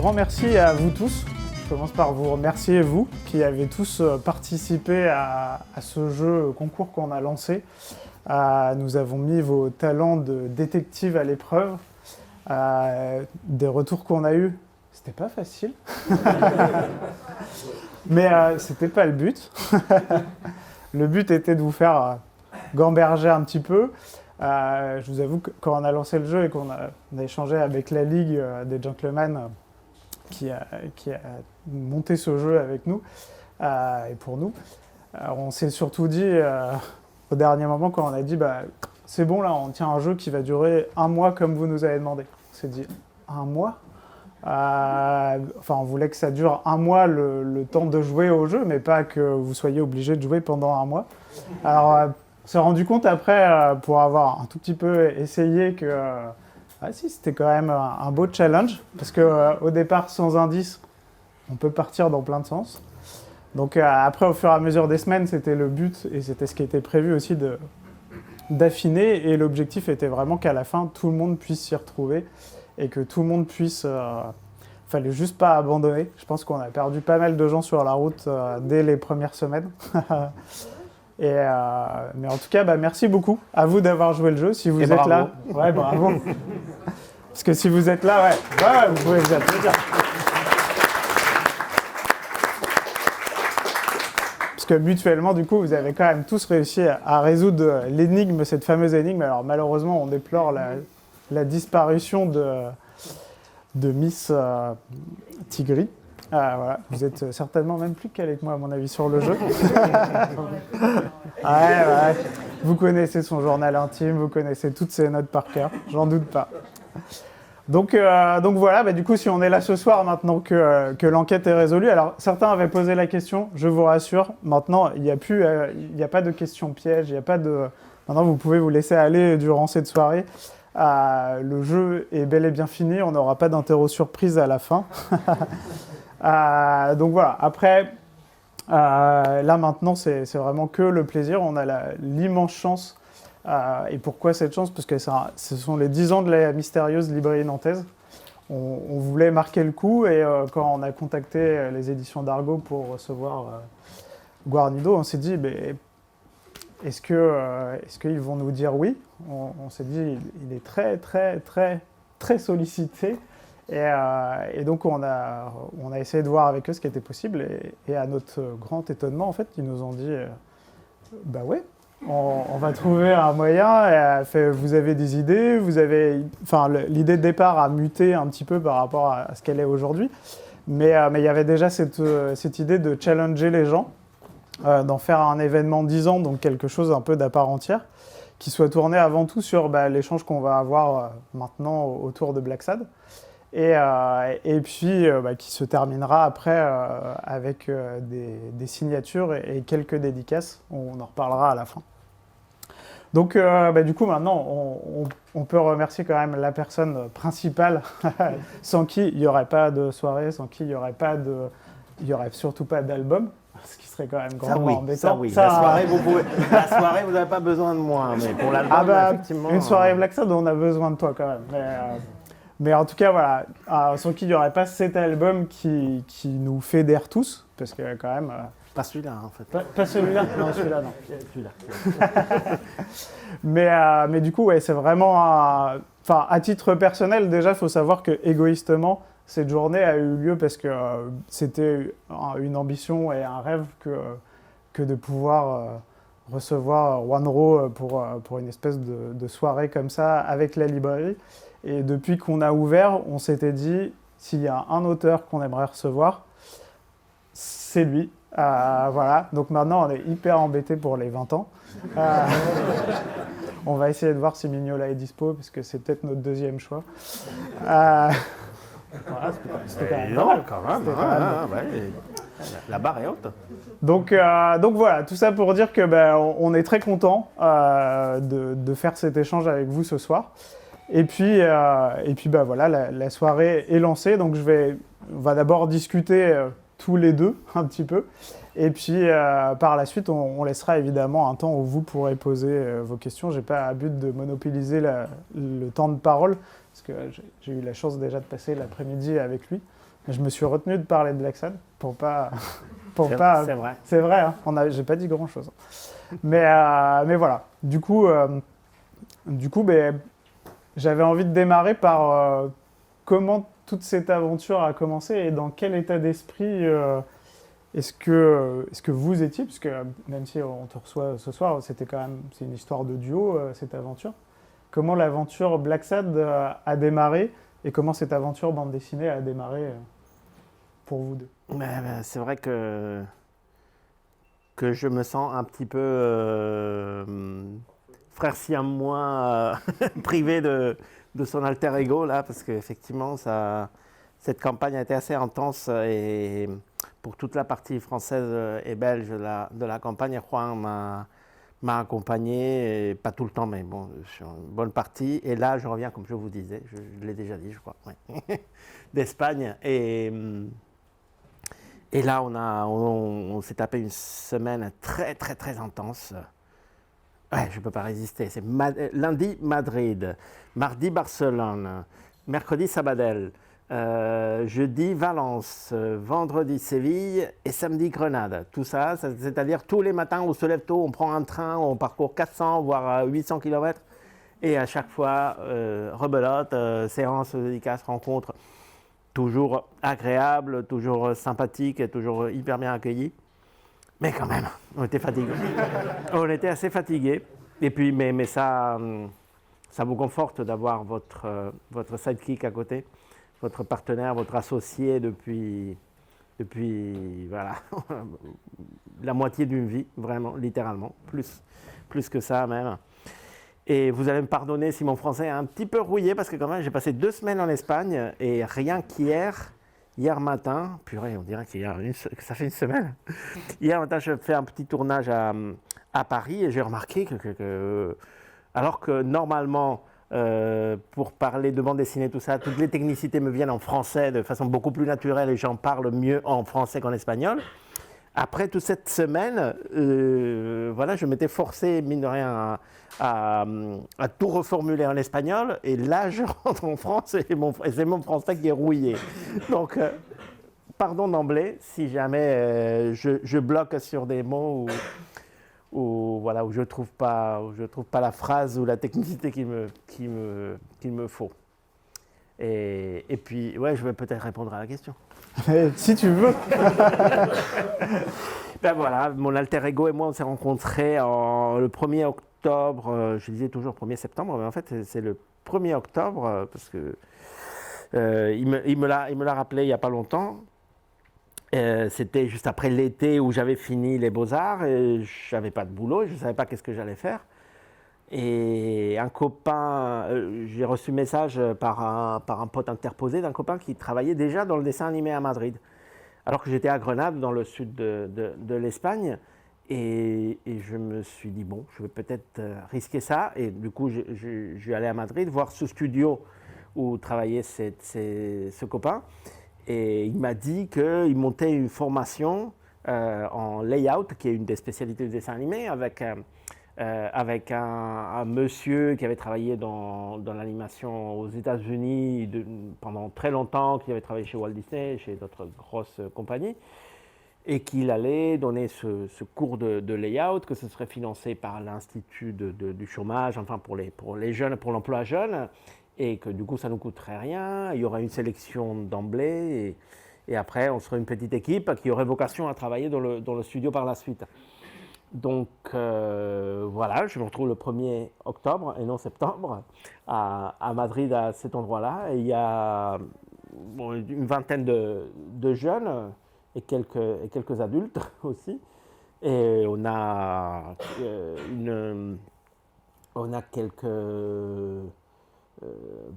grand merci à vous tous. Je commence par vous remercier, vous, qui avez tous participé à ce jeu concours qu'on a lancé. Nous avons mis vos talents de détective à l'épreuve. Des retours qu'on a eus, c'était pas facile. Mais c'était pas le but. Le but était de vous faire gamberger un petit peu. Je vous avoue que quand on a lancé le jeu et qu'on a échangé avec la Ligue des Gentlemen qui a monté ce jeu avec nous et pour nous, on s'est surtout dit au dernier moment quand on a dit c'est bon là, on tient un jeu qui va durer 1 mois comme vous nous avez demandé. On s'est dit 1 mois on voulait que ça dure 1 mois le temps de jouer au jeu, mais pas que vous soyez obligé de jouer pendant 1 mois. Alors, on s'est rendu compte après, pour avoir un tout petit peu essayé, que c'était quand même un beau challenge, parce qu'au départ, sans indice, on peut partir dans plein de sens. Donc après, au fur et à mesure des semaines, c'était le but, et c'était ce qui était prévu aussi d'affiner, et l'objectif était vraiment qu'à la fin, tout le monde puisse s'y retrouver, et que tout le monde puisse... fallait juste pas abandonner. Je pense qu'on a perdu pas mal de gens sur la route dès les premières semaines. Mais en tout cas, merci beaucoup à vous d'avoir joué le jeu. Si vous êtes bravo. là, ouais, bravo. Parce que si vous êtes là, vous pouvez vous applaudir. Parce que mutuellement, du coup, vous avez quand même tous réussi à résoudre l'énigme, cette fameuse énigme. Alors malheureusement, on déplore la disparition de Miss Tigri. Voilà. Vous êtes certainement même plus calé que moi, à mon avis, sur le jeu. Ouais. Vous connaissez son journal intime, vous connaissez toutes ses notes par cœur, j'en doute pas. Donc voilà, du coup, si on est là ce soir, maintenant que l'enquête est résolue, alors certains avaient posé la question, je vous rassure, maintenant, il n'y a pas de questions pièges, maintenant, vous pouvez vous laisser aller durant cette soirée. Le jeu est bel et bien fini, on n'aura pas d'interro surprise à la fin. Donc voilà, après, là maintenant c'est vraiment que le plaisir, on a l'immense chance, et pourquoi cette chance? Parce que ce sont les 10 ans de la mystérieuse librairie nantaise. On voulait marquer le coup, et quand on a contacté les éditions d'Argo pour recevoir Guarnido, on s'est dit, est-ce qu'ils vont nous dire oui? On s'est dit, il est très très très très sollicité. Et donc on a essayé de voir avec eux ce qui était possible, et à notre grand étonnement, en fait, ils nous ont dit ouais, on va trouver un moyen. Et vous avez des idées, l'idée de départ a muté un petit peu par rapport à ce qu'elle est aujourd'hui, mais il y avait déjà cette idée de challenger les gens, d'en faire un événement 10 ans, donc quelque chose un peu d'à part entière, qui soit tourné avant tout sur l'échange qu'on va avoir maintenant autour de Black Sad. Et puis qui se terminera après avec des signatures et quelques dédicaces. On en reparlera à la fin. Donc du coup maintenant on peut remercier quand même la personne principale sans qui il n'y aurait pas de soirée, sans qui il n'y aurait surtout pas d'album. Ce qui serait quand même grandement embêtant. Ça oui. La soirée, vous n'avez pas besoin de moi, mais pour l'album, effectivement... Une soirée Black Sad, on a besoin de toi quand même. Mais en tout cas, voilà, sans qui il n'y aurait pas cet album qui nous fédère tous, parce que quand même... Pas celui-là, en fait. Pas celui-là? Non, celui-là, non. Celui-là. Mais du coup, ouais, c'est vraiment... à titre personnel, déjà, il faut savoir que, égoïstement, cette journée a eu lieu parce que c'était une ambition et un rêve que de pouvoir recevoir One pour une espèce de soirée comme ça avec la librairie. Et depuis qu'on a ouvert, on s'était dit, s'il y a un auteur qu'on aimerait recevoir, c'est lui. Voilà. Donc maintenant, on est hyper embêtés pour les 20 ans. On va essayer de voir si Mignola est dispo, parce que c'est peut-être notre deuxième choix. Voilà, c'était quand même. La barre est haute. Donc voilà, tout ça pour dire que on est très content de faire cet échange avec vous ce soir. Et puis voilà, la soirée est lancée. Donc on va d'abord discuter tous les deux un petit peu. Et puis par la suite, on laissera évidemment un temps où vous pourrez poser vos questions. J'ai pas à but de monopoliser le temps de parole, parce que j'ai eu la chance déjà de passer l'après-midi avec lui. Je me suis retenu de parler de Black Sad pour pas... C'est vrai. C'est vrai, hein, j'ai pas dit grand-chose. Mais voilà, du coup j'avais envie de démarrer par comment toute cette aventure a commencé et dans quel état d'esprit est-ce que vous étiez, puisque même si on te reçoit ce soir, c'est une histoire de duo, cette aventure. Comment l'aventure Black Sad a démarré et comment cette aventure bande dessinée a démarré pour vous deux? C'est vrai que je me sens un petit peu frère siamois privé de son alter ego là, parce qu'effectivement cette campagne a été assez intense et pour toute la partie française et belge de la campagne, Juan m'a accompagné, et pas tout le temps, mais bon, sur une bonne partie. Et là, je reviens, comme je vous disais, je l'ai déjà dit, je crois, ouais, d'Espagne. Et là, on s'est tapé une semaine très, très, très intense. Ouais, je ne peux pas résister. C'est lundi, Madrid, mardi, Barcelone, mercredi, Sabadell, jeudi, Valence, vendredi, Séville et samedi, Grenade. Tout ça, c'est-à-dire tous les matins, on se lève tôt, on prend un train, on parcourt 400 voire 800 km et à chaque fois, rebelote, séance, dédicace, rencontre, toujours agréable, toujours sympathique et toujours hyper bien accueilli. Mais quand même, on était fatigués. On était assez fatigués. Et puis, mais ça vous conforte d'avoir votre sidekick à côté, votre partenaire, votre associé depuis voilà, la moitié d'une vie, vraiment, littéralement, plus que ça même. Et vous allez me pardonner si mon français est un petit peu rouillé, parce que quand même, j'ai passé 2 semaines en Espagne, et rien qu'hier matin, purée, on dirait que ça fait une semaine. Hier matin, je fais un petit tournage à Paris, et j'ai remarqué que alors que normalement, pour parler de bande dessinée, tout ça, toutes les technicités me viennent en français de façon beaucoup plus naturelle, et j'en parle mieux en français qu'en espagnol. Après toute cette semaine, voilà, je m'étais forcé, mine de rien, à tout reformuler en espagnol. Et là, je rentre en France et c'est mon français qui est rouillé. Donc, pardon d'emblée si jamais je bloque sur des mots voilà, où je trouve pas la phrase ou la technicité qu'il me faut. Et puis, ouais, je vais peut-être répondre à la question. Si tu veux. Ben voilà, mon alter ego et moi, on s'est rencontrés le 1er octobre, je disais toujours 1er septembre, mais en fait, c'est le 1er octobre, parce que il me l'a rappelé il n'y a pas longtemps. C'était juste après l'été où j'avais fini les Beaux-Arts, et je n'avais pas de boulot, je ne savais pas qu'est-ce que j'allais faire. Et un copain, j'ai reçu message par un pote interposé d'un copain qui travaillait déjà dans le dessin animé à Madrid. Alors que j'étais à Grenade, dans le sud de l'Espagne, et je me suis dit, bon, je vais peut-être risquer ça. Et du coup, je suis allé à Madrid voir ce studio où travaillait ce copain. Et il m'a dit qu'il montait une formation en layout, qui est une des spécialités du dessin animé, avec un monsieur qui avait travaillé dans l'animation aux États-Unis pendant très longtemps, qui avait travaillé chez Walt Disney, chez d'autres grosses compagnies, et qu'il allait donner ce cours de layout, que ce serait financé par l'Institut du chômage, enfin pour les jeunes, pour l'emploi jeune, et que du coup ça ne nous coûterait rien, il y aurait une sélection d'emblée, et après on serait une petite équipe qui aurait vocation à travailler dans le studio par la suite. Donc voilà, je me retrouve le 1er octobre et non septembre à Madrid, à cet endroit-là. Et il y a une vingtaine de jeunes et quelques adultes aussi. Et on a quelques...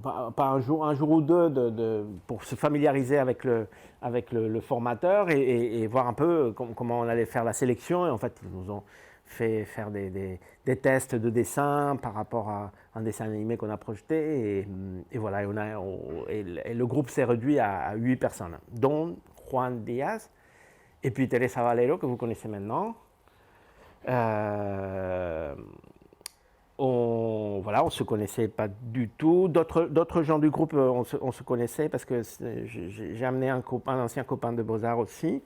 pas un jour ou deux pour se familiariser avec le formateur et voir un peu comment on allait faire la sélection. Et en fait, ils nous ont fait faire des tests de dessin par rapport à un dessin animé qu'on a projeté. Et voilà, et le groupe s'est réduit à 8 personnes, dont Juan Diaz et puis Teresa Valero, que vous connaissez maintenant. on se connaissait pas du tout. D'autres gens du groupe, on se connaissait parce que j'ai amené un ancien copain de Beaux-Arts aussi.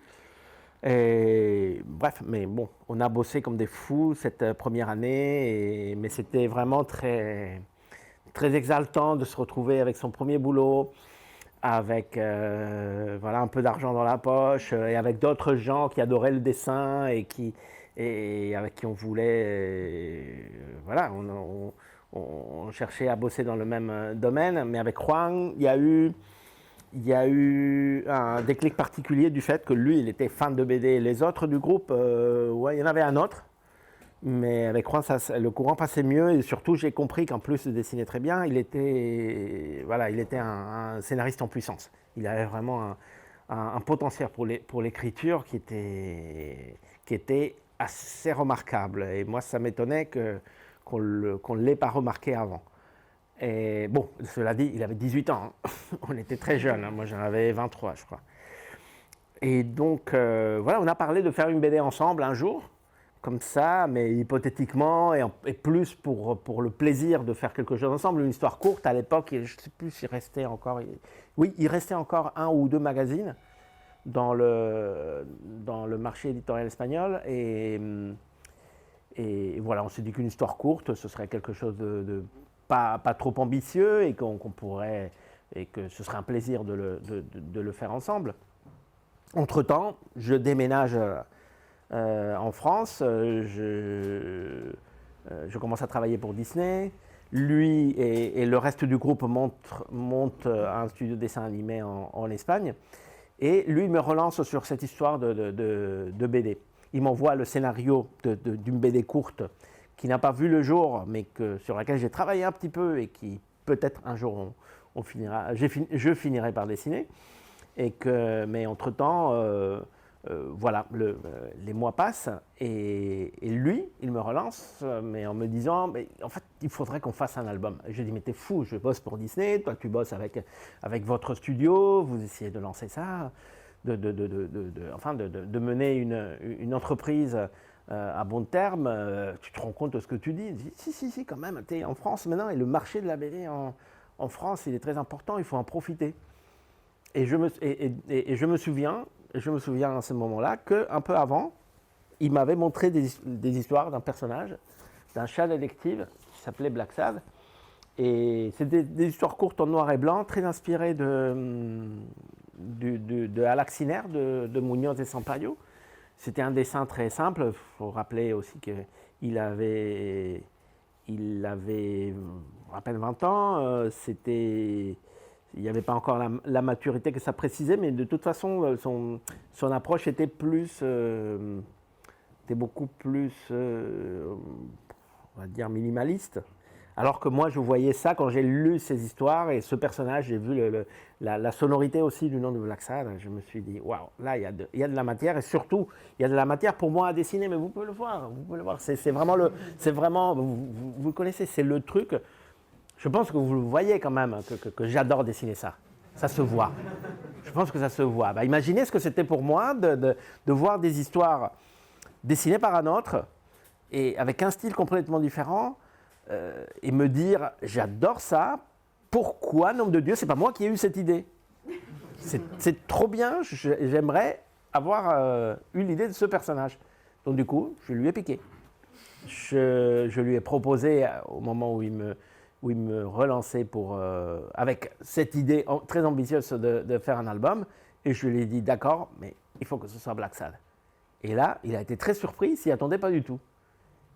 Et bref, mais bon, on a bossé comme des fous cette première année, mais c'était vraiment très, très exaltant de se retrouver avec son premier boulot, avec voilà, un peu d'argent dans la poche, et avec d'autres gens qui adoraient le dessin et avec qui on voulait, voilà, on cherchait à bosser dans le même domaine. Mais avec Juan, il y a eu un déclic particulier du fait que lui, il était fan de BD. Les autres du groupe, ouais, il y en avait un autre. Mais avec Juan, le courant passait mieux. Et surtout, j'ai compris qu'en plus de dessiner très bien, il était un scénariste en puissance. Il avait vraiment un potentiel pour l'écriture qui était assez remarquable. Et moi, ça m'étonnait qu'on ne l'ait pas remarqué avant. Et bon, cela dit, il avait 18 ans. Hein. On était très jeunes. Hein. Moi, j'en avais 23, je crois. Et donc, voilà, on a parlé de faire une BD ensemble un jour, comme ça, mais hypothétiquement, et plus pour le plaisir de faire quelque chose ensemble. Une histoire courte, à l'époque, je ne sais plus s'il restait encore... Oui, il restait encore 1 ou 2 magazines dans le marché éditorial espagnol. Et voilà, on s'est dit qu'une histoire courte, ce serait quelque chose de pas trop ambitieux et qu'on pourrait, et que ce serait un plaisir de le faire ensemble. Entre-temps, je déménage en France, je commence à travailler pour Disney. Lui et le reste du groupe montent un studio de dessin animé en Espagne. Et lui, il me relance sur cette histoire de BD. Il m'envoie le scénario d'une BD courte qui n'a pas vu le jour, mais sur laquelle j'ai travaillé un petit peu et qui peut-être un jour je finirai par dessiner. Mais entre-temps, voilà, les mois passent et lui, il me relance, mais en me disant, mais en fait, il faudrait qu'on fasse un album. Et je dis, mais t'es fou, je bosse pour Disney, toi tu bosses avec votre studio, vous essayez de lancer ça, de mener une entreprise à bon terme, tu te rends compte de ce que tu dis. Je dis si, quand même, tu es en France maintenant et le marché de la BD en France, il est très important, il faut en profiter. Et je me souviens à ce moment-là qu'un peu avant, il m'avait montré des histoires d'un personnage, d'un chat détective qui s'appelait Black Sad. Et c'était des histoires courtes en noir et blanc, très inspirées de Alaxiner, de Muñoz et Sampaio. C'était un dessin très simple. Il faut rappeler aussi qu'il avait à peine 20 ans. Il n'y avait pas encore la maturité que ça précisait, mais de toute façon, son approche était beaucoup plus, on va dire, minimaliste. Alors que moi, je voyais ça quand j'ai lu ces histoires et ce personnage, j'ai vu la sonorité aussi du nom de Black Sad. Je me suis dit, waouh, là, il y a de la matière et surtout, il y a de la matière pour moi à dessiner. Mais vous pouvez le voir, C'est vraiment, vous le connaissez, c'est le truc. Je pense que vous le voyez quand même, que j'adore dessiner ça. Ça se voit. Je pense que ça se voit. Bah, imaginez ce que c'était pour moi de voir des histoires dessinées par un autre et avec un style complètement différent. Et me dire, j'adore ça, pourquoi, nom de Dieu, c'est pas moi qui ai eu cette idée. C'est trop bien, j'aimerais avoir eu l'idée de ce personnage. Donc du coup, je lui ai piqué. Je lui ai proposé, au moment où il me relançait avec cette idée très ambitieuse de faire un album, et je lui ai dit, d'accord, mais il faut que ce soit Black Sad. Et là, il a été très surpris, il s'y attendait pas du tout.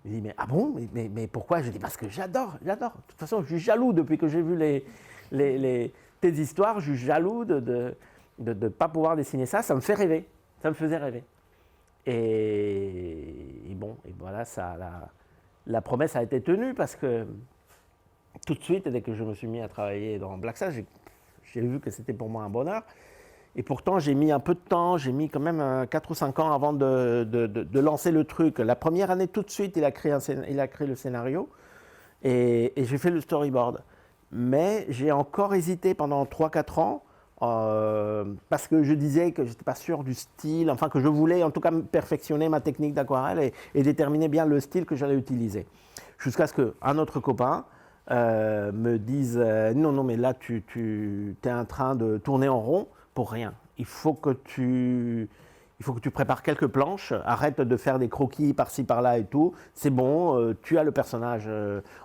Il me dit, mais ah bon, mais pourquoi? Je dis, parce que j'adore. De toute façon, je suis jaloux depuis que j'ai vu tes histoires, je suis jaloux de ne pas pouvoir dessiner ça. Ça me fait rêver. Ça me faisait rêver. Et bon, et voilà, la promesse a été tenue parce que tout de suite, dès que je me suis mis à travailler dans Black Sad, j'ai vu que c'était pour moi un bonheur. Et pourtant, j'ai mis un peu de temps, j'ai mis quand même 4 ou 5 ans avant de lancer le truc. La première année, tout de suite, il a créé le scénario et j'ai fait le storyboard. Mais j'ai encore hésité pendant 3-4 ans parce que je disais que je n'étais pas sûr du style, enfin que je voulais en tout cas perfectionner ma technique d'aquarelle et déterminer bien le style que j'allais utiliser. jusqu'à ce qu'un autre copain me dise non, mais là, tu es en train de tourner en rond pour rien. Il faut que tu prépares quelques planches, arrête de faire des croquis par-ci, par-là et tout. C'est bon, tu as le personnage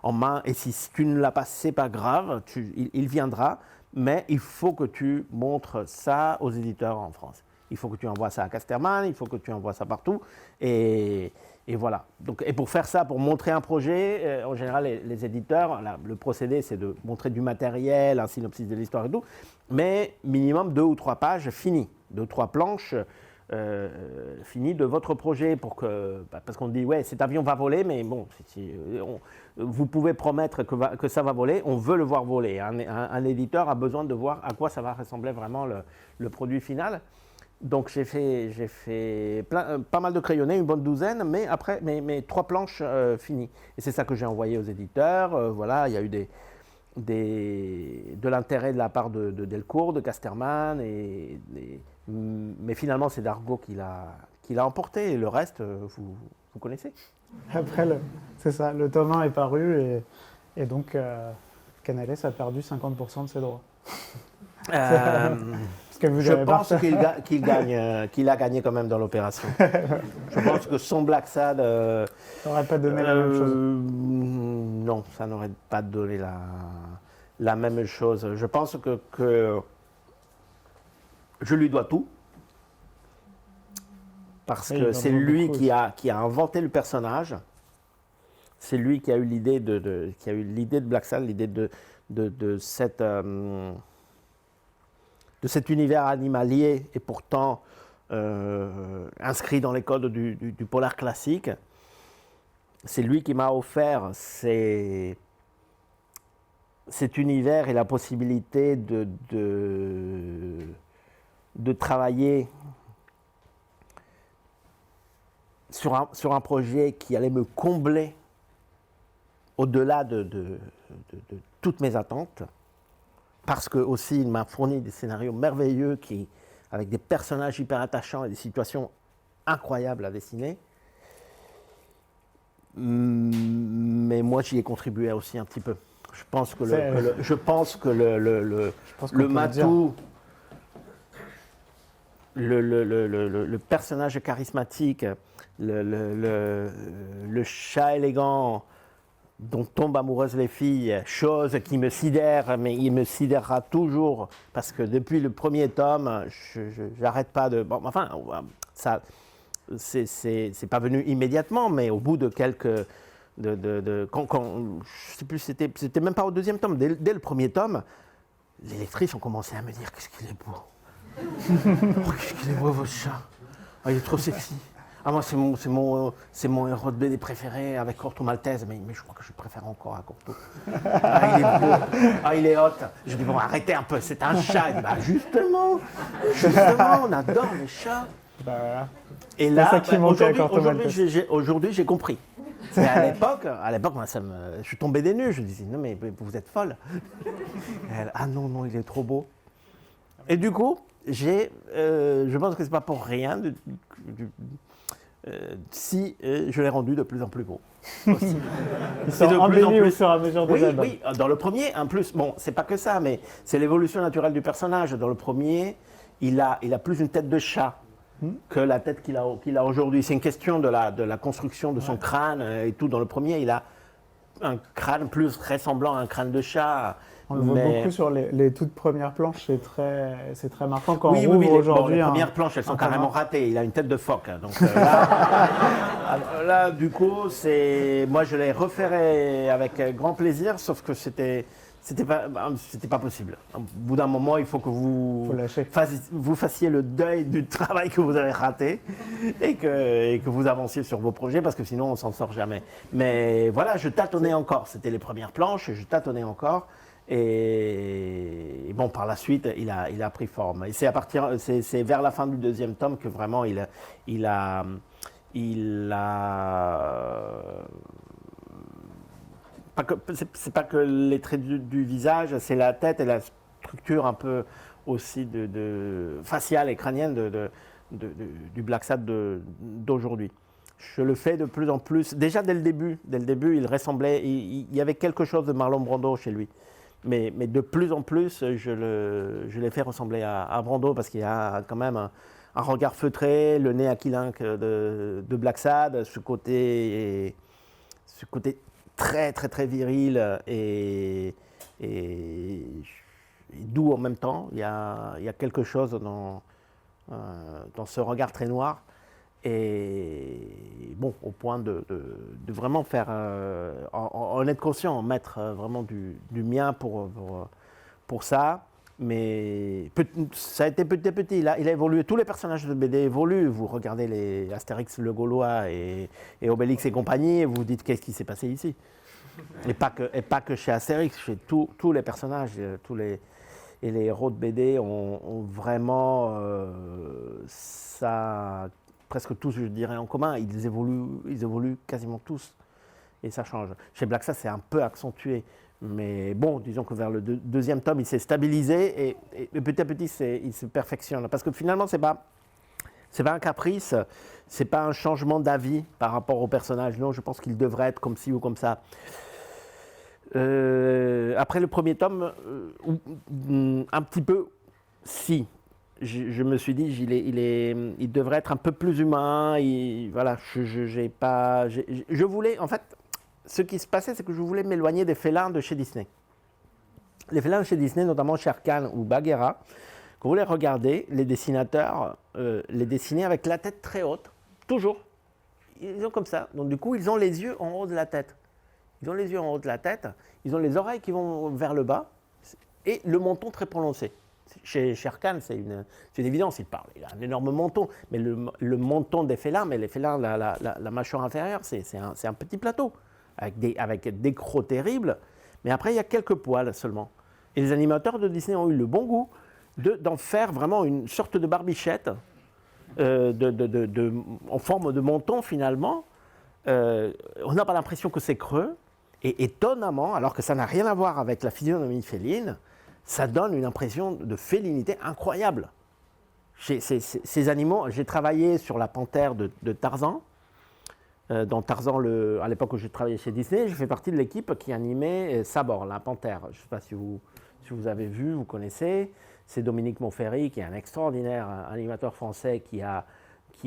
en main et si tu ne l'as pas, c'est pas grave, il viendra. Mais il faut que tu montres ça aux éditeurs en France. Il faut que tu envoies ça à Casterman, il faut que tu envoies ça partout. Et voilà. Donc, et pour faire ça, pour montrer un projet, en général, les éditeurs, le procédé, c'est de montrer du matériel, un synopsis de l'histoire et tout, mais minimum 2 ou 3 pages finies, 2 ou 3 planches finies de votre projet, parce qu'on dit, ouais, cet avion va voler, mais bon, vous pouvez promettre que ça va voler, on veut le voir voler. Un éditeur a besoin de voir à quoi ça va ressembler vraiment le produit final. Donc j'ai fait pas mal de crayonnés, une bonne douzaine, mais après mes 3 planches finies. Et c'est ça que j'ai envoyé aux éditeurs. Voilà, il y a eu de l'intérêt de la part de Delcourt, de Casterman, mais finalement c'est Dargaud qui l'a emporté, et le reste, vous connaissez. Après, c'est ça, le tome 1 est paru, et donc Canales a perdu 50% de ses droits. Je pense qu'il a gagné quand même dans l'opération. Je pense que son Black Sad n'aurait pas donné la même chose. Non, ça n'aurait pas donné la même chose. Je pense que je lui dois tout. Parce que c'est lui qui a inventé le personnage. C'est lui qui a eu l'idée de Black Sad, l'idée de cet univers animalier et pourtant inscrit dans les codes du polar classique. C'est lui qui m'a offert cet univers et la possibilité de travailler sur un projet qui allait me combler au-delà de toutes mes attentes. Parce que aussi il m'a fourni des scénarios merveilleux avec des personnages hyper attachants et des situations incroyables à dessiner. Mais moi j'y ai contribué aussi un petit peu. Je pense que le matou, le personnage charismatique, le chat élégant dont tombent amoureuses les filles, chose qui me sidère, mais il me sidérera toujours, parce que depuis le premier tome, j'arrête pas de... Bon, enfin, ça, c'est pas venu immédiatement, mais au bout de quelques... je sais plus, c'était même pas au deuxième tome, dès le premier tome, les lectrices ont commencé à me dire « Qu'est-ce qu'il est beau oh, qu'est-ce qu'il est beau, votre chat oh, il est trop sexy !» Ah, moi, c'est mon héros de BD préféré avec Corto Maltese, mais je crois que je préfère encore à Corto. Ah, il est beau, ah, il est hot. Je dis, bon, arrêtez un peu, c'est un chat. Il dit, bah, justement, on adore les chats. Bah, et là, aujourd'hui, j'ai compris. Mais à l'époque, moi, je suis tombé des nues. Je disais, non, mais vous êtes folle. Elle, ah non, il est trop beau. Et du coup, je pense que c'est pas pour rien si je l'ai rendu de plus en plus beau. Il s'est embelli au fur et à mesure des albums. Oui, dans le premier, en plus, bon, c'est pas que ça, mais c'est l'évolution naturelle du personnage. Dans le premier, il a plus une tête de chat que la tête qu'il a aujourd'hui. C'est une question de la construction de son crâne et tout. Dans le premier, il a un crâne plus ressemblant à un crâne de chat. On le voit beaucoup sur les toutes premières planches, c'est très marquant quand on ouvre aujourd'hui. Les premières planches, elles sont carrément ratées. Il a une tête de phoque. Donc là, du coup, moi je l'ai refait avec grand plaisir, sauf que c'était pas possible. Au bout d'un moment, il faut que vous fassiez le deuil du travail que vous avez raté et que vous avanciez sur vos projets, parce que sinon on s'en sort jamais. Mais voilà, je tâtonnais encore. C'était les premières planches, je tâtonnais encore. Et bon, par la suite, il a pris forme. Et c'est vers la fin du deuxième tome que vraiment il a c'est pas que les traits du visage, c'est la tête et la structure un peu aussi faciale et crânienne du Black Sad d'aujourd'hui. Je le fais de plus en plus. Déjà dès le début, il ressemblait, il y avait quelque chose de Marlon Brando chez lui. Mais de plus en plus, je l'ai fait ressembler à Brando parce qu'il y a quand même un regard feutré, le nez aquilinque de Black Sad, ce côté très très très viril et doux en même temps. Il y a quelque chose dans ce regard très noir. Et bon, au point de vraiment faire, en être conscient, en mettre vraiment du mien pour ça. Mais ça a été petit à petit, il a évolué. Tous les personnages de BD évoluent. Vous regardez les Astérix le Gaulois et Obélix et compagnie, et vous vous dites qu'est-ce qui s'est passé ici. Et pas que chez Astérix, chez tous les personnages, et les héros de BD ont vraiment ça, presque tous, je dirais, en commun. Ils évoluent quasiment tous. Et ça change. Chez Black Sad, c'est un peu accentué. Mais bon, disons que vers le deuxième tome, il s'est stabilisé et petit à petit, il se perfectionne. Parce que finalement, c'est pas un caprice, c'est pas un changement d'avis par rapport au personnage. Non, je pense qu'il devrait être comme ci ou comme ça. Après le premier tome, un petit peu, si. Je me suis dit, il devrait être un peu plus humain. Voilà, je voulais, en fait, ce qui se passait, c'est que je voulais m'éloigner des félins de chez Disney. Les félins de chez Disney, notamment Shere Khan ou Bagheera, quand vous les regardez, les dessinateurs les dessinaient avec la tête très haute, toujours. Ils ont comme ça. Donc du coup, ils ont les yeux en haut de la tête. Ils ont les yeux en haut de la tête, ils ont les oreilles qui vont vers le bas et le menton très prononcé. Chez Shere Khan, c'est une évidence, il a un énorme menton, mais le menton des félins, mais les félins, la mâchoire inférieure, c'est un petit plateau, avec des crocs terribles, mais après il y a quelques poils seulement. Et les animateurs de Disney ont eu le bon goût d'en faire vraiment une sorte de barbichette en forme de menton finalement. On n'a pas l'impression que c'est creux, et étonnamment, alors que ça n'a rien à voir avec la physionomie féline, ça donne une impression de félinité incroyable. Ces animaux, j'ai travaillé sur la panthère de Tarzan. Dans Tarzan, à l'époque où j'ai travaillé chez Disney, j'ai fait partie de l'équipe qui animait Sabor, la panthère. Je ne sais pas si vous avez vu, vous connaissez. C'est Dominique Monferry, qui est un extraordinaire animateur français qui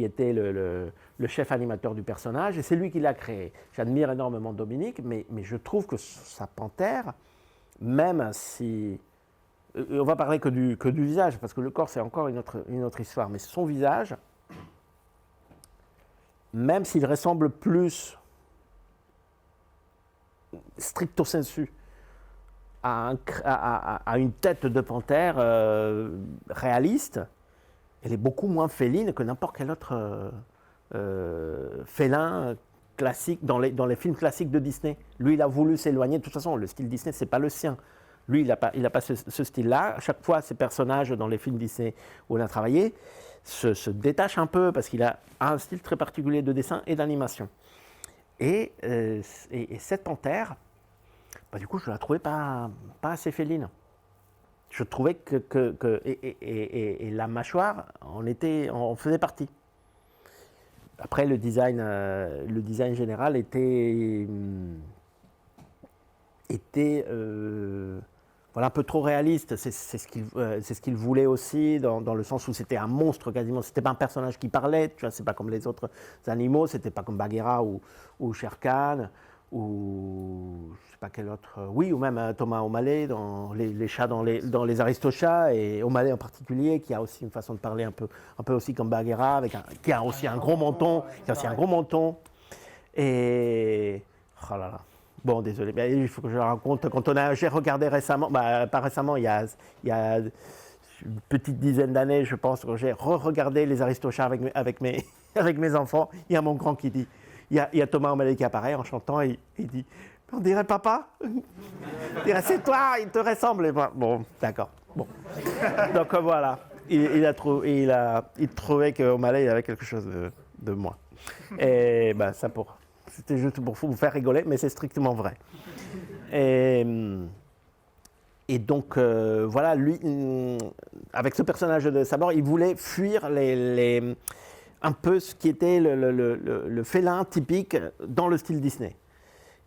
était le chef animateur du personnage, et c'est lui qui l'a créé. J'admire énormément Dominique, mais je trouve que sa panthère, même si... On va parler que du visage, parce que le corps, c'est encore une autre histoire, mais son visage, même s'il ressemble plus, stricto sensu, à une tête de panthère réaliste, elle est beaucoup moins féline que n'importe quel autre félin classique dans les films classiques de Disney. Lui, il a voulu s'éloigner. De toute façon, le style Disney, c'est pas le sien. Lui, il n'a pas ce style-là. À chaque fois, ces personnages dans les films Disney où on a travaillé se détachent un peu parce qu'il a un style très particulier de dessin et d'animation. Et cette panthère, du coup, je ne la trouvais pas assez féline. Je trouvais et la mâchoire en faisait partie. Après, le design général était voilà, un peu trop réaliste. C'est ce qu'il voulait aussi, dans le sens où c'était un monstre quasiment. C'était pas un personnage qui parlait, tu vois, c'est pas comme les autres animaux, c'était pas comme Bagheera ou Shere Khan, ou je sais pas quel autre, oui, ou même Thomas O'Malley dans les chats dans les Aristochats, et O'Malley en particulier, qui a aussi une façon de parler un peu aussi comme Bagheera, qui a aussi un gros menton, et oh là là. Bon, désolé, mais il faut que je le raconte. J'ai regardé récemment, pas récemment, il y a une petite dizaine d'années, je pense, que j'ai re-regardé les Aristochats avec mes enfants. Il y a mon grand qui dit, il y a Thomas O'Malley qui apparaît en chantant, et il dit, on dirait papa, on dirait c'est toi, il te ressemble. Et bon, d'accord. Bon. Donc voilà, il trouvait que O'Malley avait quelque chose de moi. Et c'était juste pour vous faire rigoler, mais c'est strictement vrai. Et donc, voilà, lui, avec ce personnage de Sabor, il voulait fuir un peu ce qui était le félin typique dans le style Disney.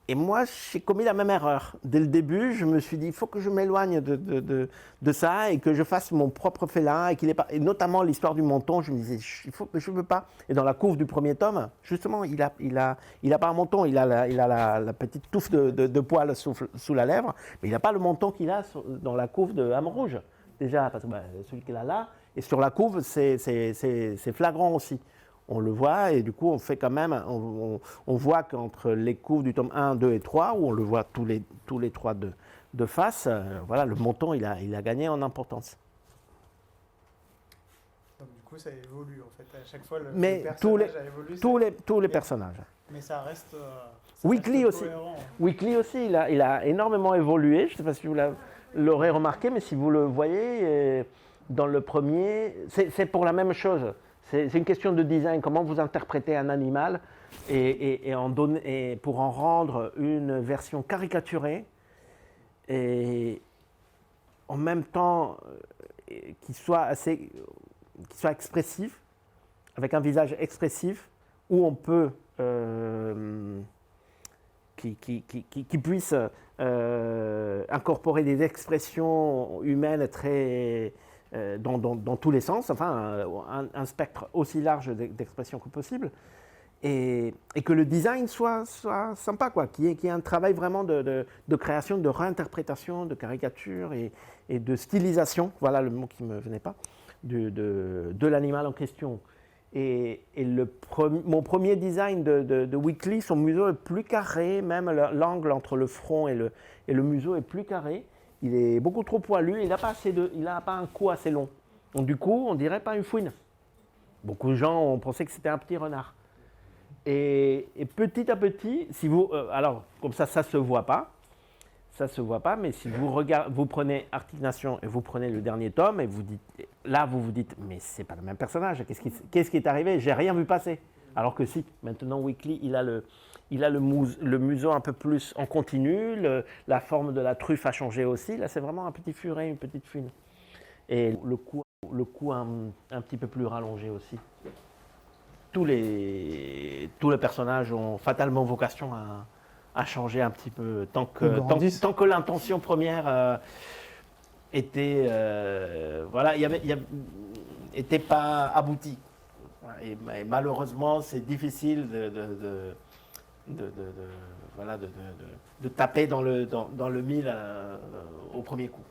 Et moi, j'ai commis la même erreur. Dès le début, je me suis dit, il faut que je m'éloigne de ça et que je fasse mon propre félin. Et notamment l'histoire du menton, je me disais, je ne veux pas. Et dans la couve du premier tome, justement, il a pas un menton, il a la petite touffe de poils sous la lèvre, mais il n'a pas le menton qu'il a dans la couve de Âme Rouge. Déjà, parce que celui qu'il a là, et sur la couve, c'est flagrant aussi. On le voit et du coup on fait quand même, on voit qu'entre les couves du tome 1, 2 et 3, où on le voit tous les trois de face, voilà, le menton il a gagné en importance. Donc du coup ça évolue en fait, à chaque fois le personnage a évolué. Tous les personnages. Mais ça reste, Weekly reste aussi. cohérent. Weekly aussi, il a énormément évolué, je ne sais pas si vous l'aurez remarqué, mais si vous le voyez, dans le premier, c'est pour la même chose. C'est une question de design, comment vous interprétez un animal et pour en rendre une version caricaturée et en même temps qui soit expressif, avec un visage expressif, où on peut, qui puisse incorporer des expressions humaines très... dans tous les sens, enfin un spectre aussi large d'expression que possible, et que le design soit sympa, quoi, qu'il y ait un travail vraiment de création, de réinterprétation, de caricature et de stylisation, voilà le mot qui ne me venait pas, de l'animal en question. Et mon premier design de Weekly, son museau est plus carré, même l'angle entre le front et le museau est plus carré. Il est beaucoup trop poilu, il n'a pas un cou assez long. Donc du coup, on dirait pas une fouine. Beaucoup de gens ont pensé que c'était un petit renard. Et petit à petit, si vous, alors comme ça se voit pas, mais si vous prenez Arctic Nation et vous prenez le dernier tome et vous vous dites, mais c'est pas le même personnage. Qu'est-ce qui est arrivé? J'ai rien vu passer. Alors que si, maintenant Weekly, il a le museau un peu plus en continu, la forme de la truffe a changé aussi. Là, c'est vraiment un petit furet, une petite fune. Et le cou un petit peu plus rallongé aussi. Tous les personnages ont fatalement vocation à changer un petit peu, tant que l'intention première était, était pas aboutie. Et malheureusement, c'est difficile de taper dans le mille au premier coup.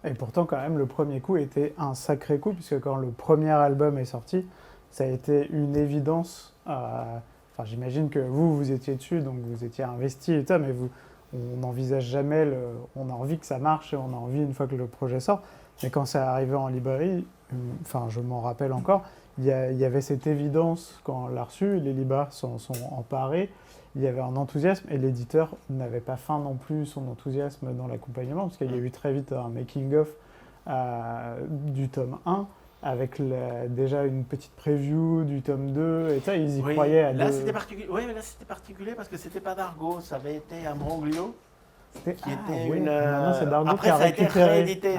Et pourtant, quand même, le premier coup était un sacré coup, puisque quand le premier album est sorti, ça a été une évidence. Enfin, j'imagine que vous étiez dessus, donc vous étiez investi et tout, mais on n'envisage jamais, on a envie que ça marche et on a envie une fois que le projet sort. Mais quand c'est arrivé en librairie, enfin, je m'en rappelle encore, il y avait cette évidence quand on l'a reçu, les libraires s'en sont emparés, il y avait un enthousiasme et l'éditeur n'avait pas faim non plus son enthousiasme dans l'accompagnement, parce qu'il y a eu très vite un making-of du tome 1, avec déjà une petite preview du tome 2, et ça, ils y croyaient à là, c'était particulier. Oui, mais là, c'était particulier parce que c'était pas Dargo, ça avait été Imbroglio. Après, ça a été réédité,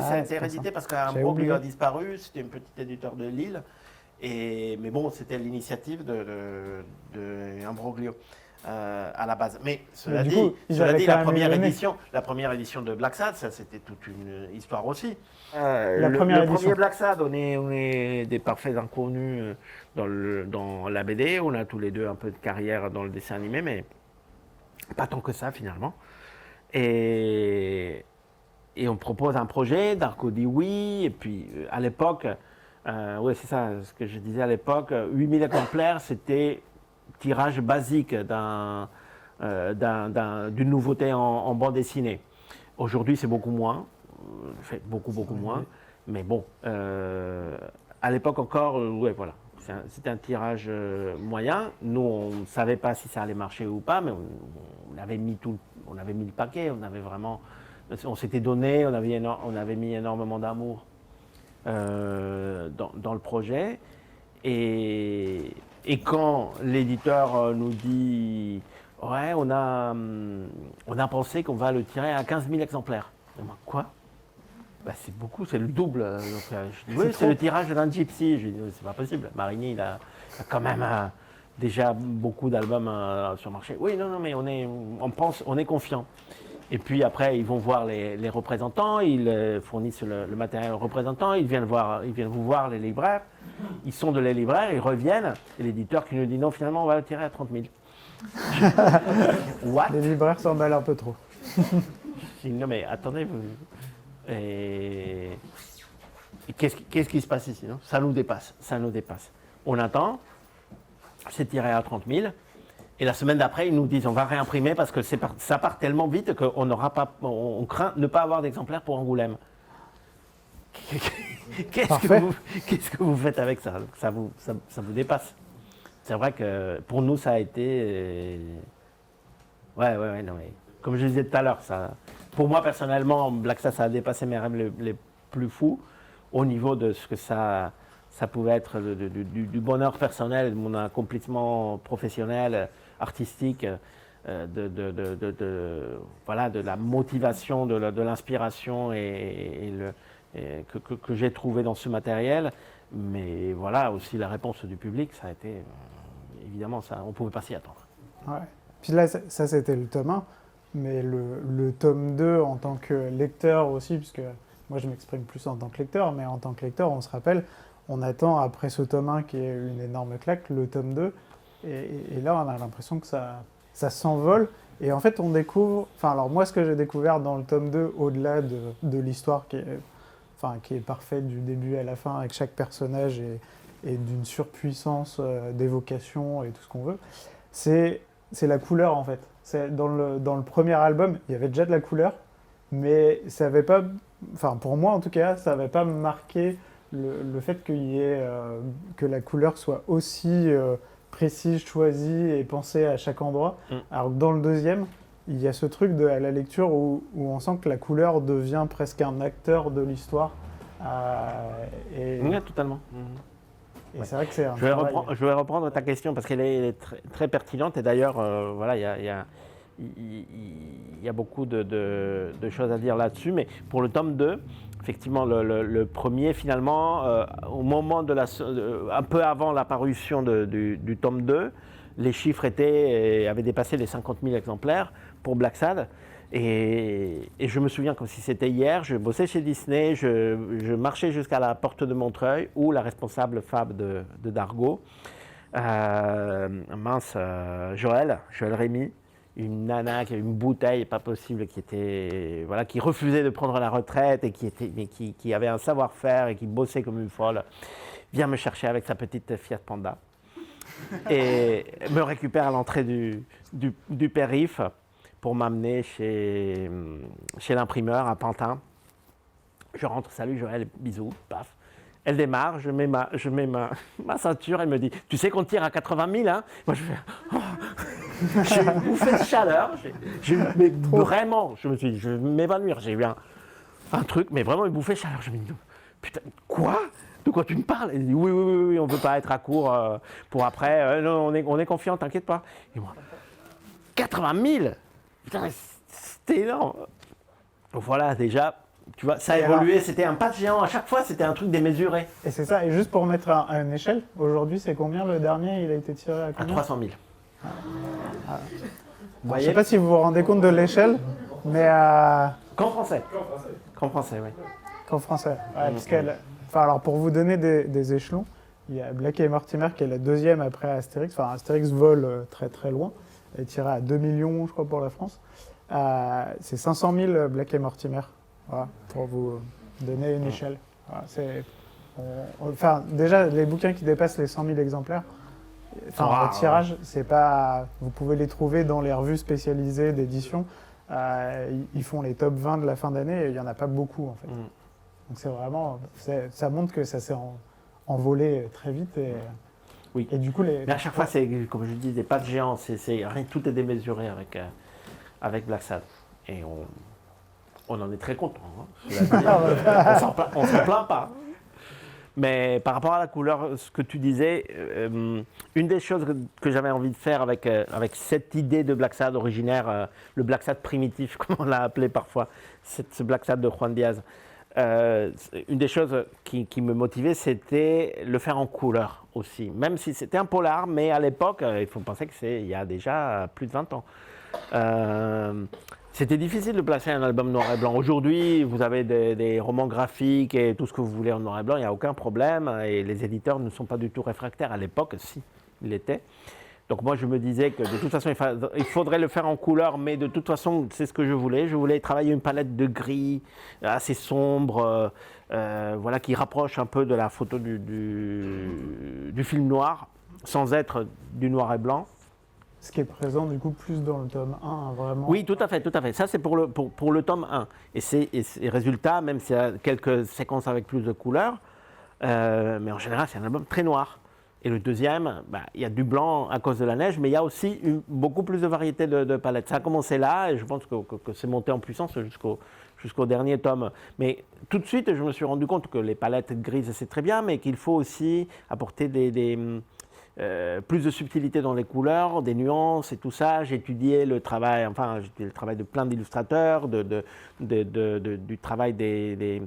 parce qu'Imbroglio a disparu, c'était un petit éditeur de Lille, mais bon, c'était l'initiative de Imbroglio. À la base. Mais cela dit, la première édition de Black Sad, ça c'était toute une histoire aussi. Le premier Black Sad, on est des parfaits inconnus dans la BD. On a tous les deux un peu de carrière dans le dessin animé, mais pas tant que ça finalement. Et on propose un projet, Darko dit oui, et puis à l'époque, ouais, c'est ça ce que je disais à l'époque, 8000 exemplaires, c'était tirage basique d'une nouveauté en bande dessinée. Aujourd'hui, c'est beaucoup moins, beaucoup moins. Mais bon, à l'époque encore, ouais, voilà, c'était un tirage moyen. Nous, on ne savait pas si ça allait marcher ou pas, mais on avait mis le paquet. On s'était donné, on avait mis énormément d'amour dans le projet. Et quand l'éditeur nous dit « Ouais, on a pensé qu'on va le tirer à 15 000 exemplaires. » Quoi ? Bah, c'est beaucoup, c'est le double. Donc, je dis, oui, c'est le tirage d'un gypsy. Je dis, c'est pas possible. Marigny, il a quand même déjà beaucoup d'albums sur le marché. Oui, non, mais on est confiant. Et puis après, ils vont voir les représentants, ils fournissent le matériel aux représentants, ils viennent vous voir les libraires. Ils sont de les libraires, ils reviennent, et l'éditeur qui nous dit non, finalement, on va le tirer à 30 000. What? Les libraires s'emballent un peu trop. Je dis, non, mais attendez, et qu'est-ce qui se passe ici, non? Ça nous dépasse, ça nous dépasse. On attend, c'est tiré à 30 000. Et la semaine d'après, ils nous disent on va réimprimer parce que ça part tellement vite on craint ne pas avoir d'exemplaires pour Angoulême. Qu'est-ce que vous faites avec ça? Ça vous dépasse. C'est vrai que pour nous, ça a été. Ouais, non, mais comme je disais tout à l'heure, pour moi personnellement, Black Sad, ça a dépassé mes rêves les plus fous au niveau de ce que ça pouvait être du bonheur personnel, de mon accomplissement professionnel, artistique, de la motivation, de l'inspiration que j'ai trouvé dans ce matériel. Mais voilà, aussi la réponse du public, ça a été, évidemment, on ne pouvait pas s'y attendre. Ouais. Puis là, ça c'était le tome 1, mais le tome 2 en tant que lecteur aussi, puisque moi je m'exprime plus en tant que lecteur, mais en tant que lecteur, on se rappelle, on attend après ce tome 1 qui est une énorme claque, le tome 2, et là on a l'impression que ça s'envole, et en fait on découvre, alors moi ce que j'ai découvert dans le tome 2, au-delà de l'histoire qui est parfaite du début à la fin, avec chaque personnage et d'une surpuissance d'évocation et tout ce qu'on veut, c'est la couleur en fait. Dans le premier album, il y avait déjà de la couleur, mais ça n'avait pas, pour moi en tout cas, ça n'avait pas marqué le fait que la couleur soit aussi précise, choisie et pensée à chaque endroit. Alors que dans le deuxième, il y a ce truc à la lecture où on sent que la couleur devient presque un acteur de l'histoire. Oui, totalement. Et ouais. C'est vrai que c'est je vais reprendre ta question parce qu'elle est très, très pertinente. Et d'ailleurs, voilà, il y a beaucoup de choses à dire là-dessus. Mais pour le tome 2, effectivement, le premier, finalement, au moment un peu avant la parution du tome 2, les chiffres avaient dépassé les 50 000 exemplaires pour Black Sad. Et je me souviens comme si c'était hier, je bossais chez Disney, je marchais jusqu'à la porte de Montreuil où la responsable Fab de Dargo, Joël Rémy, une nana qui avait une bouteille pas possible, qui refusait de prendre la retraite et qui avait un savoir-faire et qui bossait comme une folle, vient me chercher avec sa petite Fiat Panda et me récupère à l'entrée du périph' pour m'amener chez l'imprimeur à Pantin. Je rentre, salut Joël, bisous, paf. Elle démarre, je mets ma ceinture, elle me dit, tu sais qu'on tire à 80 000, hein? Moi je fais, oh. J'ai une bouffée de chaleur, mais vraiment, je me suis dit, je vais m'évanouir, j'ai eu un truc, mais vraiment une bouffée de chaleur. Je me dis, putain, quoi? De quoi tu me parles? Elle dit, oui, on ne veut pas être à court pour après, non, on est confiant, t'inquiète pas. Et moi, 80 000? Putain, c'était énorme. Donc voilà, déjà, tu vois, ça a évolué, c'était un pas de géant. À chaque fois, c'était un truc démesuré. Et c'est ça, et juste pour mettre à une échelle, aujourd'hui, c'est combien le dernier? Il a été tiré à combien? À 300 000. Bon, je ne sais pas si vous vous rendez compte de l'échelle, mais... Qu'en français. Qu'en français, oui. Qu'en français, ouais, alors pour vous donner des échelons, il y a Black et Mortimer qui est la deuxième après Astérix. Enfin, Astérix vole très très loin. Elle est tirée à 2 millions, je crois, pour la France. C'est 500 000 Black et Mortimer, voilà, pour vous donner une échelle. Voilà, déjà, les bouquins qui dépassent les 100 000 exemplaires, le tirage, c'est pas... Vous pouvez les trouver dans les revues spécialisées d'édition. Ils font les top 20 de la fin d'année et il n'y en a pas beaucoup, en fait. Donc c'est vraiment... Ça montre que ça s'est envolé très vite. Oui. Et du coup, mais à chaque fois, c'est, comme je dis, des pas de géant. Tout est démesuré avec Black Sad. Et on en est très content. Hein, on s'en plaint pas. Mais par rapport à la couleur, ce que tu disais, une des choses que j'avais envie de faire avec cette idée de Black Sad originaire, le Black Sad primitif, comme on l'a appelé parfois, ce Black Sad de Juan Diaz, une des choses qui me motivait, c'était le faire en couleur aussi. Même si c'était un polar, mais à l'époque, il faut penser que c'est il y a déjà plus de 20 ans. C'était difficile de placer un album noir et blanc. Aujourd'hui, vous avez des romans graphiques et tout ce que vous voulez en noir et blanc, il n'y a aucun problème. Et les éditeurs ne sont pas du tout réfractaires. À l'époque, si, ils l'étaient. Donc moi, je me disais que de toute façon, il faudrait le faire en couleur, mais de toute façon, c'est ce que je voulais. Je voulais travailler une palette de gris assez sombre, voilà, qui rapproche un peu de la photo du film noir, sans être du noir et blanc. Ce qui est présent du coup plus dans le tome 1, hein, vraiment. Oui, tout à fait, tout à fait. Ça, c'est pour le tome 1. Et résultat, même s'il y a quelques séquences avec plus de couleurs, mais en général, c'est un album très noir. Et le deuxième, il y a du blanc à cause de la neige, mais il y a aussi beaucoup plus de variété de palettes. Ça a commencé là, et je pense que c'est monté en puissance jusqu'au dernier tome. Mais tout de suite, je me suis rendu compte que les palettes grises, c'est très bien, mais qu'il faut aussi apporter plus de subtilité dans les couleurs, des nuances et tout ça. J'ai étudié le travail de plein d'illustrateurs, du travail des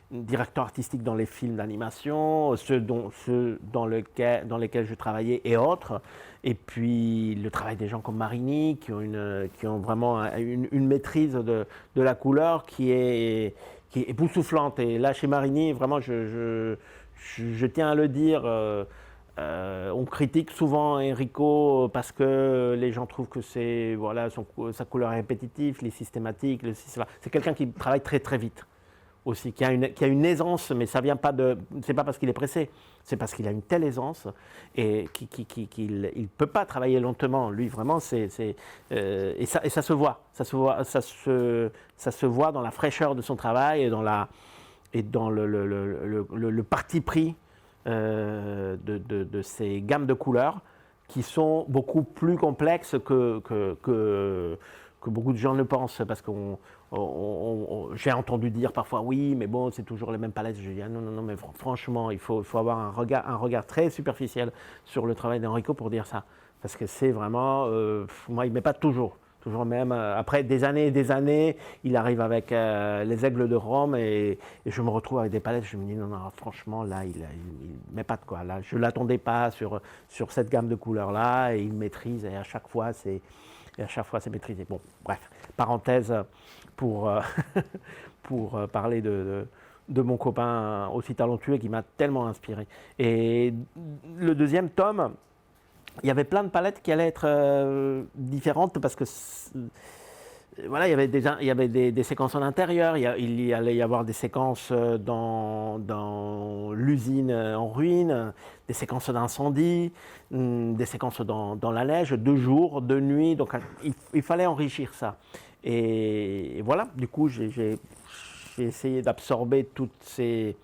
directeurs artistiques dans les films d'animation, ceux dans lesquels je travaillais et autres. Et puis le travail des gens comme Marini qui ont vraiment une maîtrise de la couleur qui est époustouflante. Et là, chez Marini, vraiment, je tiens à le dire, on critique souvent Enrico parce que les gens trouvent que sa couleur est répétitive, les systématiques, c'est quelqu'un qui travaille très très vite aussi, qui a une aisance, mais ça vient pas c'est pas parce qu'il est pressé, c'est parce qu'il a une telle aisance et qu'il peut pas travailler lentement. Lui vraiment, et ça se voit, ça se voit dans la fraîcheur de son travail et dans le parti pris de ces gammes de couleurs qui sont beaucoup plus complexes que beaucoup de gens le pensent, parce que j'ai entendu dire parfois oui, mais bon, c'est toujours les mêmes palettes. Je dis non, mais franchement, il faut avoir un regard très superficiel sur le travail d'Enrico pour dire ça, parce que c'est vraiment, moi, il ne met pas toujours même, après des années et des années, il arrive avec les Aigles de Rome et je me retrouve avec des palettes, je me dis non, franchement, là, il met pas de quoi. Là, je ne l'attendais pas sur cette gamme de couleurs-là, et il maîtrise, et à chaque fois, c'est maîtrisé. Bon, bref, parenthèse pour parler de mon copain aussi talentueux qui m'a tellement inspiré. Et le deuxième tome, il y avait plein de palettes qui allaient être différentes parce que voilà, il y avait des séquences en intérieur, il y allait y avoir des séquences dans l'usine en ruine, des séquences d'incendie, des séquences dans la neige, de jour, de nuit, donc il fallait enrichir ça. Et voilà, du coup, j'ai essayé d'absorber toutes ces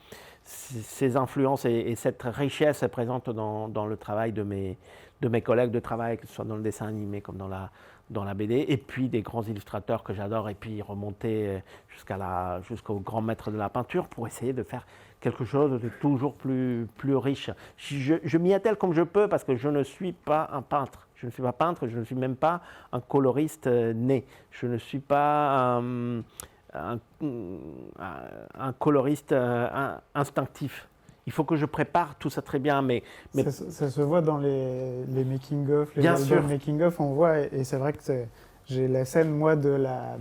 influences et cette richesse présente dans le travail de mes collègues de travail, que ce soit dans le dessin animé comme dans la BD, et puis des grands illustrateurs que j'adore, et puis remonter jusqu'au grand maître de la peinture pour essayer de faire quelque chose de toujours plus riche. Je m'y attelle comme je peux parce que je ne suis pas un peintre. Je ne suis pas peintre, je ne suis même pas un coloriste né. Je ne suis pas un coloriste instinctif. Il faut que je prépare tout ça très bien, mais ça se voit dans les making-of, les bien albums sûr. making-of, on voit, et c'est vrai que j'ai la scène, moi, de la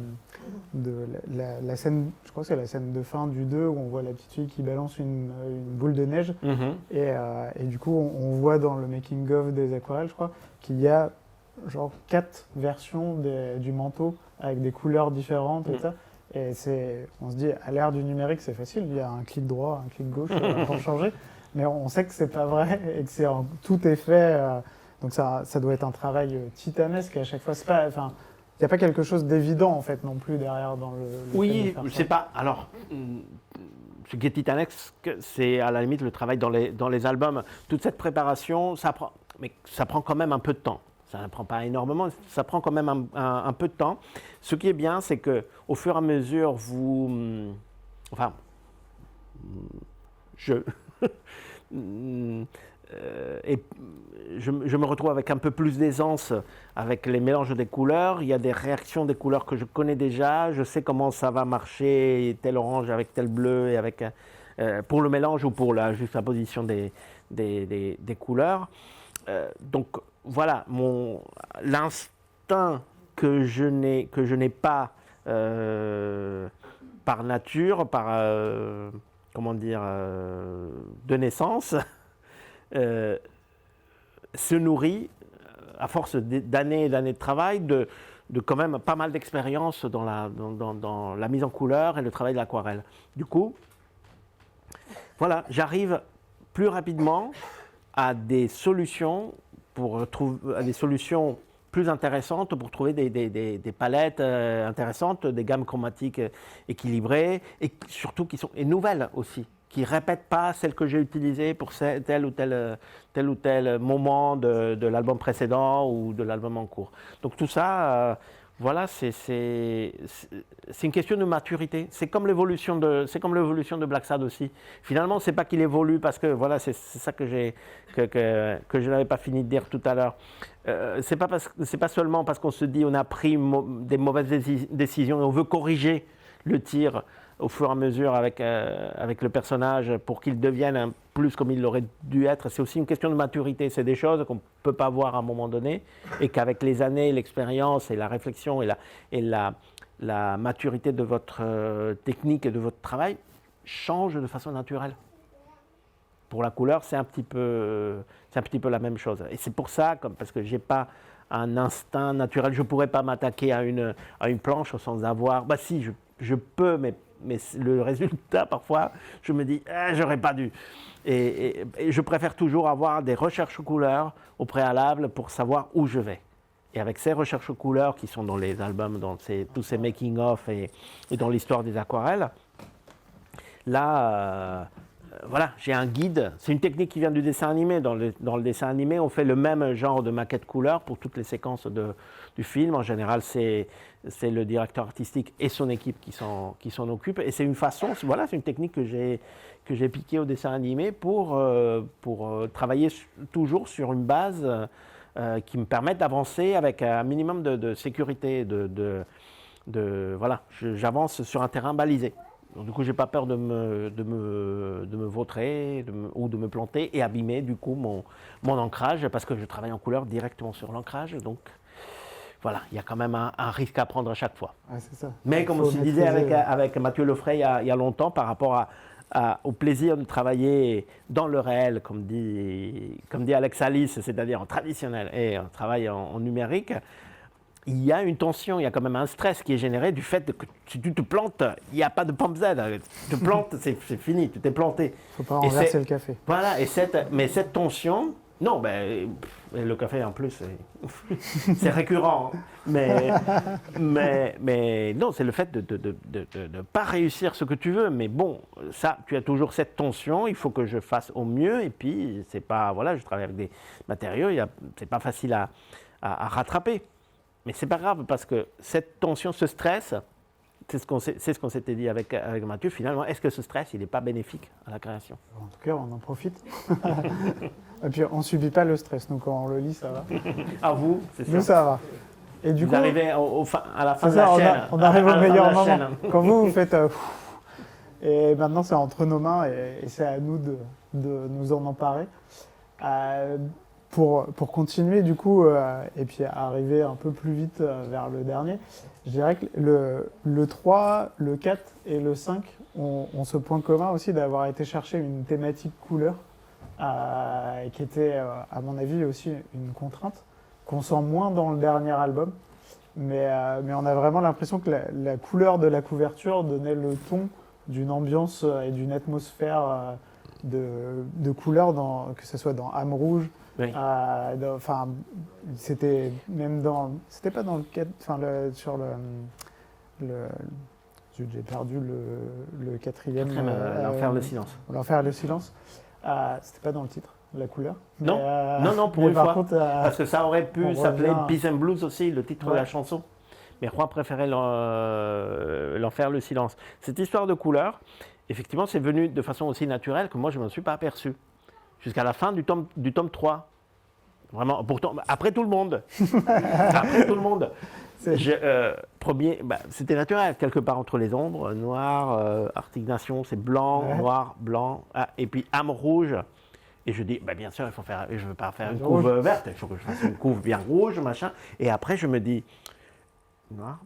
scène, je crois que c'est la scène de fin du 2, où on voit la petite fille qui balance une boule de neige, et du coup, on voit dans le making-of des aquarelles, je crois, qu'il y a genre 4 versions du manteau avec des couleurs différentes et ça. Et on se dit, à l'ère du numérique, c'est facile, il y a un clic droit, un clic gauche pour changer. Mais on sait que c'est pas vrai et que tout est fait. Donc ça doit être un travail titanesque à chaque fois. Il n'y a pas quelque chose d'évident en fait non plus derrière dans le oui, fait de faire c'est pas. Alors, ce qui est titanesque, c'est à la limite le travail dans les albums. Toute cette préparation, ça prend quand même un peu de temps. Ça ne prend pas énormément, ça prend quand même un peu de temps. Ce qui est bien, c'est qu'au fur et à mesure, et je me retrouve avec un peu plus d'aisance avec les mélanges des couleurs. Il y a des réactions des couleurs que je connais déjà. Je sais comment ça va marcher, tel orange avec tel bleu, et avec, pour le mélange ou pour la juxtaposition des couleurs. Donc voilà, l'instinct que je n'ai pas par nature, comment dire, de naissance, se nourrit, à force d'années et d'années de travail, de quand même pas mal d'expérience dans la mise en couleur et le travail de l'aquarelle. Du coup, voilà, j'arrive plus rapidement à des solutions plus intéressantes pour trouver des palettes intéressantes, des gammes chromatiques équilibrées et surtout qui sont nouvelles aussi, qui ne répètent pas celles que j'ai utilisées pour tel ou tel moment de l'album précédent ou de l'album en cours. Donc tout ça, voilà, c'est une question de maturité. C'est comme l'évolution de Black Sad aussi. Finalement, c'est pas qu'il évolue parce que voilà, c'est ça que je n'avais pas fini de dire tout à l'heure. C'est pas seulement parce qu'on se dit on a pris des mauvaises décisions et on veut corriger le tir au fur et à mesure avec le personnage pour qu'il devienne plus comme il aurait dû être. C'est aussi une question de maturité. C'est des choses qu'on ne peut pas voir à un moment donné et qu'avec les années, l'expérience et la réflexion et la maturité de votre technique et de votre travail changent de façon naturelle. Pour la couleur, c'est un petit peu la même chose. Et c'est pour ça, parce que je n'ai pas un instinct naturel, je ne pourrais pas m'attaquer à une planche sans avoir... Bah si, je peux, mais le résultat, parfois, je me dis, j'aurais pas dû. Et je préfère toujours avoir des recherches couleurs au préalable pour savoir où je vais. Et avec ces recherches couleurs qui sont dans les albums, dans tous ces making-of et dans l'histoire des aquarelles, là, voilà, j'ai un guide. C'est une technique qui vient du dessin animé. Dans le dessin animé, on fait le même genre de maquette couleur pour toutes les séquences du film. En général, c'est le directeur artistique et son équipe qui s'en occupent. Et c'est une façon, voilà, c'est une technique que j'ai piquée au dessin animé pour travailler toujours sur une base qui me permette d'avancer avec un minimum de sécurité. Voilà, j'avance sur un terrain balisé. Donc, du coup, je n'ai pas peur de me vautrer ou de me planter et abîmer du coup mon ancrage parce que je travaille en couleur directement sur l'ancrage. Donc voilà, il y a quand même un risque à prendre à chaque fois. Ouais, c'est ça. Mais comme on se disait avec Mathieu Lefray il y a longtemps par rapport au plaisir de travailler dans le réel, comme dit Alex Alice, c'est-à-dire en traditionnel et en travail en numérique, il y a une tension, il y a quand même un stress qui est généré du fait que si tu te plantes, il n'y a pas de pompe Z. Tu te plantes, c'est fini, tu t'es planté. Il ne faut pas renverser le café. Voilà, mais cette tension, non, le café en plus, c'est récurrent. Hein. Mais non, c'est le fait de ne pas réussir ce que tu veux. Mais bon, ça, tu as toujours cette tension, il faut que je fasse au mieux. Et puis, c'est pas, voilà, je travaille avec des matériaux, c'est pas facile à rattraper. Mais c'est pas grave parce que cette tension, ce stress, c'est ce qu'on s'était dit avec Mathieu. Finalement, est-ce que ce stress, il n'est pas bénéfique à la création? En tout cas, on en profite. Et puis, on ne subit pas le stress. Donc, quand on le lit, ça va. À vous, c'est ça. Nous, ça va. Et du vous coup, arrivez à la fin de la chaîne. On arrive au meilleur moment. Quand vous faites... et maintenant, c'est entre nos mains et c'est à nous de nous en emparer. Pour continuer du coup, et puis arriver un peu plus vite vers le dernier, je dirais que le 3, le 4 et le 5 ont ce point commun aussi d'avoir été chercher une thématique couleur, qui était à mon avis aussi une contrainte, qu'on sent moins dans le dernier album, mais on a vraiment l'impression que la couleur de la couverture donnait le ton d'une ambiance et d'une atmosphère de couleur, que ce soit dans Âme Rouge. Oui. Enfin, c'était même c'était pas dans le cadre, enfin sur j'ai perdu le quatrième. L'enfer, le silence. L'enfer, le silence. C'était pas dans le titre, la couleur. Non, non, pour une fois. Parce que ça aurait pu s'appeler Peace and Blues aussi, le titre de la chanson. Mais Roy préférait l'enfer, le silence. Cette histoire de couleur, effectivement, c'est venu de façon aussi naturelle que moi, je ne m'en suis pas aperçu. jusqu'à la fin du tome 3. Vraiment, pourtant, après tout le monde. Après tout le monde. Premier, c'était naturel, quelque part entre les ombres, noir, Arctic Nation, c'est blanc, noir, blanc, et puis âme rouge. Et je dis, bien sûr, je ne veux pas faire une couve verte, il faut que je fasse une couve bien rouge, machin. Et après, je me dis, noir,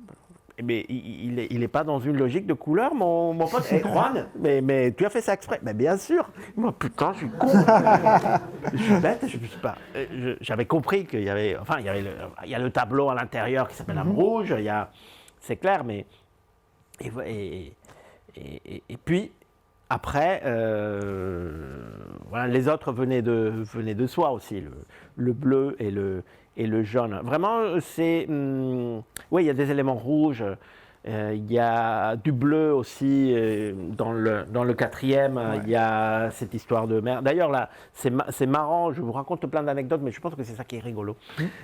mais il n'est pas dans une logique de couleur, mon pote. Juan, mais tu as fait ça exprès. Mais bien sûr. Moi, putain, je suis con. Je suis bête, je ne sais pas. J'avais compris qu'il y avait, il y a le tableau à l'intérieur qui s'appelle Âme Rouge. C'est clair, mais et puis après, voilà, les autres venaient de soi aussi, le bleu et le jaune. Vraiment, oui, il y a des éléments rouges. Il y a du bleu aussi dans le quatrième. Il y a cette histoire de mer. D'ailleurs, là, c'est marrant. Je vous raconte plein d'anecdotes, mais je pense que c'est ça qui est rigolo.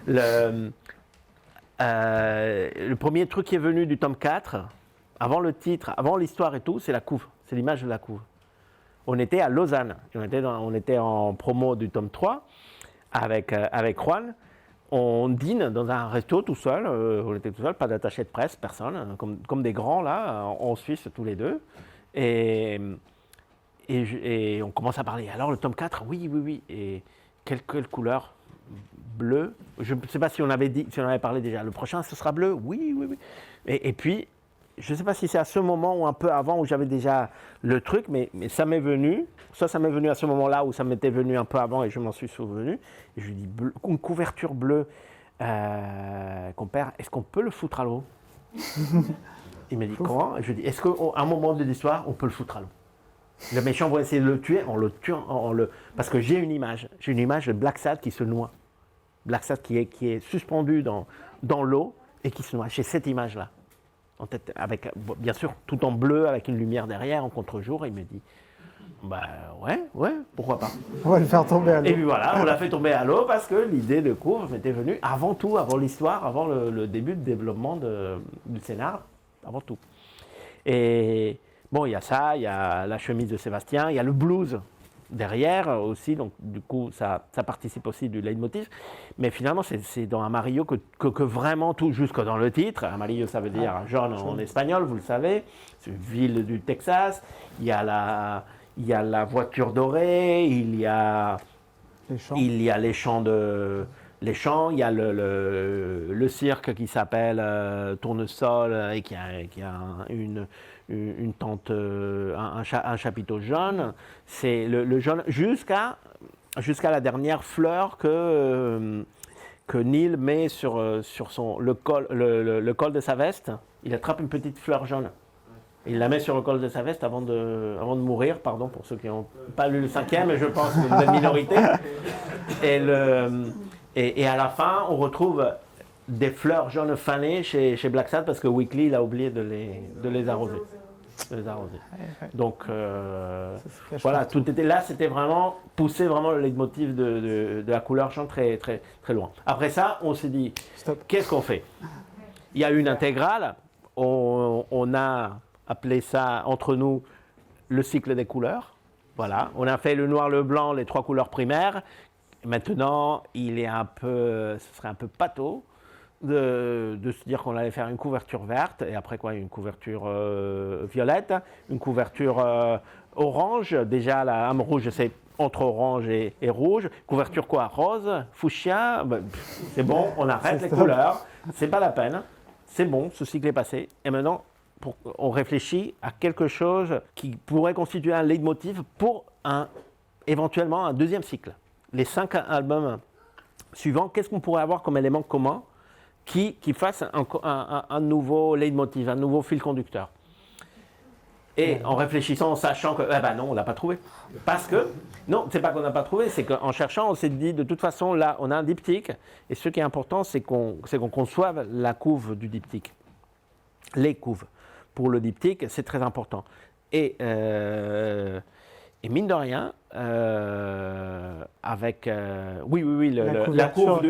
Le premier truc qui est venu du tome 4, avant le titre, avant l'histoire et tout, c'est la couve. C'est l'image de la couve. On était à Lausanne. On était en promo du tome 3 avec Juan. On dîne dans un resto tout seul. On était tout seul, pas d'attaché de presse, personne. Comme des grands là, en Suisse tous les deux. Et on commence à parler. Alors le tome 4, oui. Et quelle couleur? Bleu. Je ne sais pas si on avait parlé déjà. Le prochain, ce sera bleu? Oui. Et puis, je ne sais pas si c'est à ce moment ou un peu avant où j'avais déjà le truc, mais ça m'est venu. Soit ça m'est venu à ce moment-là ou ça m'était venu un peu avant et je m'en suis souvenu. Et je lui dis, une couverture bleue, compère, est-ce qu'on peut le foutre à l'eau? Il m'a dit, comment? Et je lui dis, est-ce qu'à un moment de l'histoire, on peut le foutre à l'eau? Le méchant va essayer de le tuer, parce que j'ai une image de Black Sad qui se noie. Black Sad qui est suspendu dans l'eau et qui se noie. J'ai cette image-là. En tête, avec, bien sûr, tout en bleu, avec une lumière derrière, en contre-jour, et il me dit, ouais, pourquoi pas. On va le faire tomber à l'eau. Et puis voilà, on l'a fait tomber à l'eau parce que l'idée de couve m'était venue avant tout, avant l'histoire, avant le début de développement du scénar, avant tout. Et bon, il y a ça, il y a la chemise de Sébastien, il y a le blues derrière aussi, donc du coup ça participe aussi du leitmotiv, mais finalement c'est dans Amarillo que vraiment tout, jusque dans le titre. Amarillo ça veut dire jaune en espagnol, vous le savez, c'est une ville du Texas. Il y a la voiture dorée, il y a les champs, il y a le cirque qui s'appelle Tournesol et qui a une tente, un chapiteau jaune. C'est le jaune jusqu'à la dernière fleur que Neil met sur le col de sa veste. Il attrape une petite fleur jaune. Il la met sur le col de sa veste avant de mourir, pardon pour ceux qui n'ont pas lu le 5e, mais je pense que c'est une minorité. Et à la fin, on retrouve des fleurs jaunes fanées chez Black Sad parce que Weekly il a oublié de les arroser. Donc voilà, tout était là, c'était vraiment pousser vraiment le leitmotiv de la couleur jaune très, très, très loin. Après ça, on s'est dit, qu'est-ce qu'on fait? Il y a une intégrale, on a appelé ça entre nous le cycle des couleurs. Voilà, on a fait le noir, le blanc, les 3 couleurs primaires. Maintenant, ce serait un peu pâteau de se dire qu'on allait faire une couverture verte et après quoi, une couverture violette, une couverture orange. Déjà, la âme rouge, c'est entre orange et rouge. Couverture quoi? Rose, fuchsia. C'est bon, on arrête les couleurs. C'est pas la peine. C'est bon, ce cycle est passé. Et maintenant, on réfléchit à quelque chose qui pourrait constituer un leitmotiv pour éventuellement un deuxième cycle. Les 5 albums suivants, qu'est-ce qu'on pourrait avoir comme élément commun qui fasse un nouveau leitmotiv, un nouveau fil conducteur? Et en réfléchissant, en sachant que, non, on ne l'a pas trouvé. Parce que, non, c'est pas qu'on n'a pas trouvé, c'est qu'en cherchant, on s'est dit, de toute façon, là, on a un diptyque, et ce qui est important, c'est qu'on conçoive la couve du diptyque. Les couves. Pour le diptyque, c'est très important. Et mine de rien, avec... oui, la couve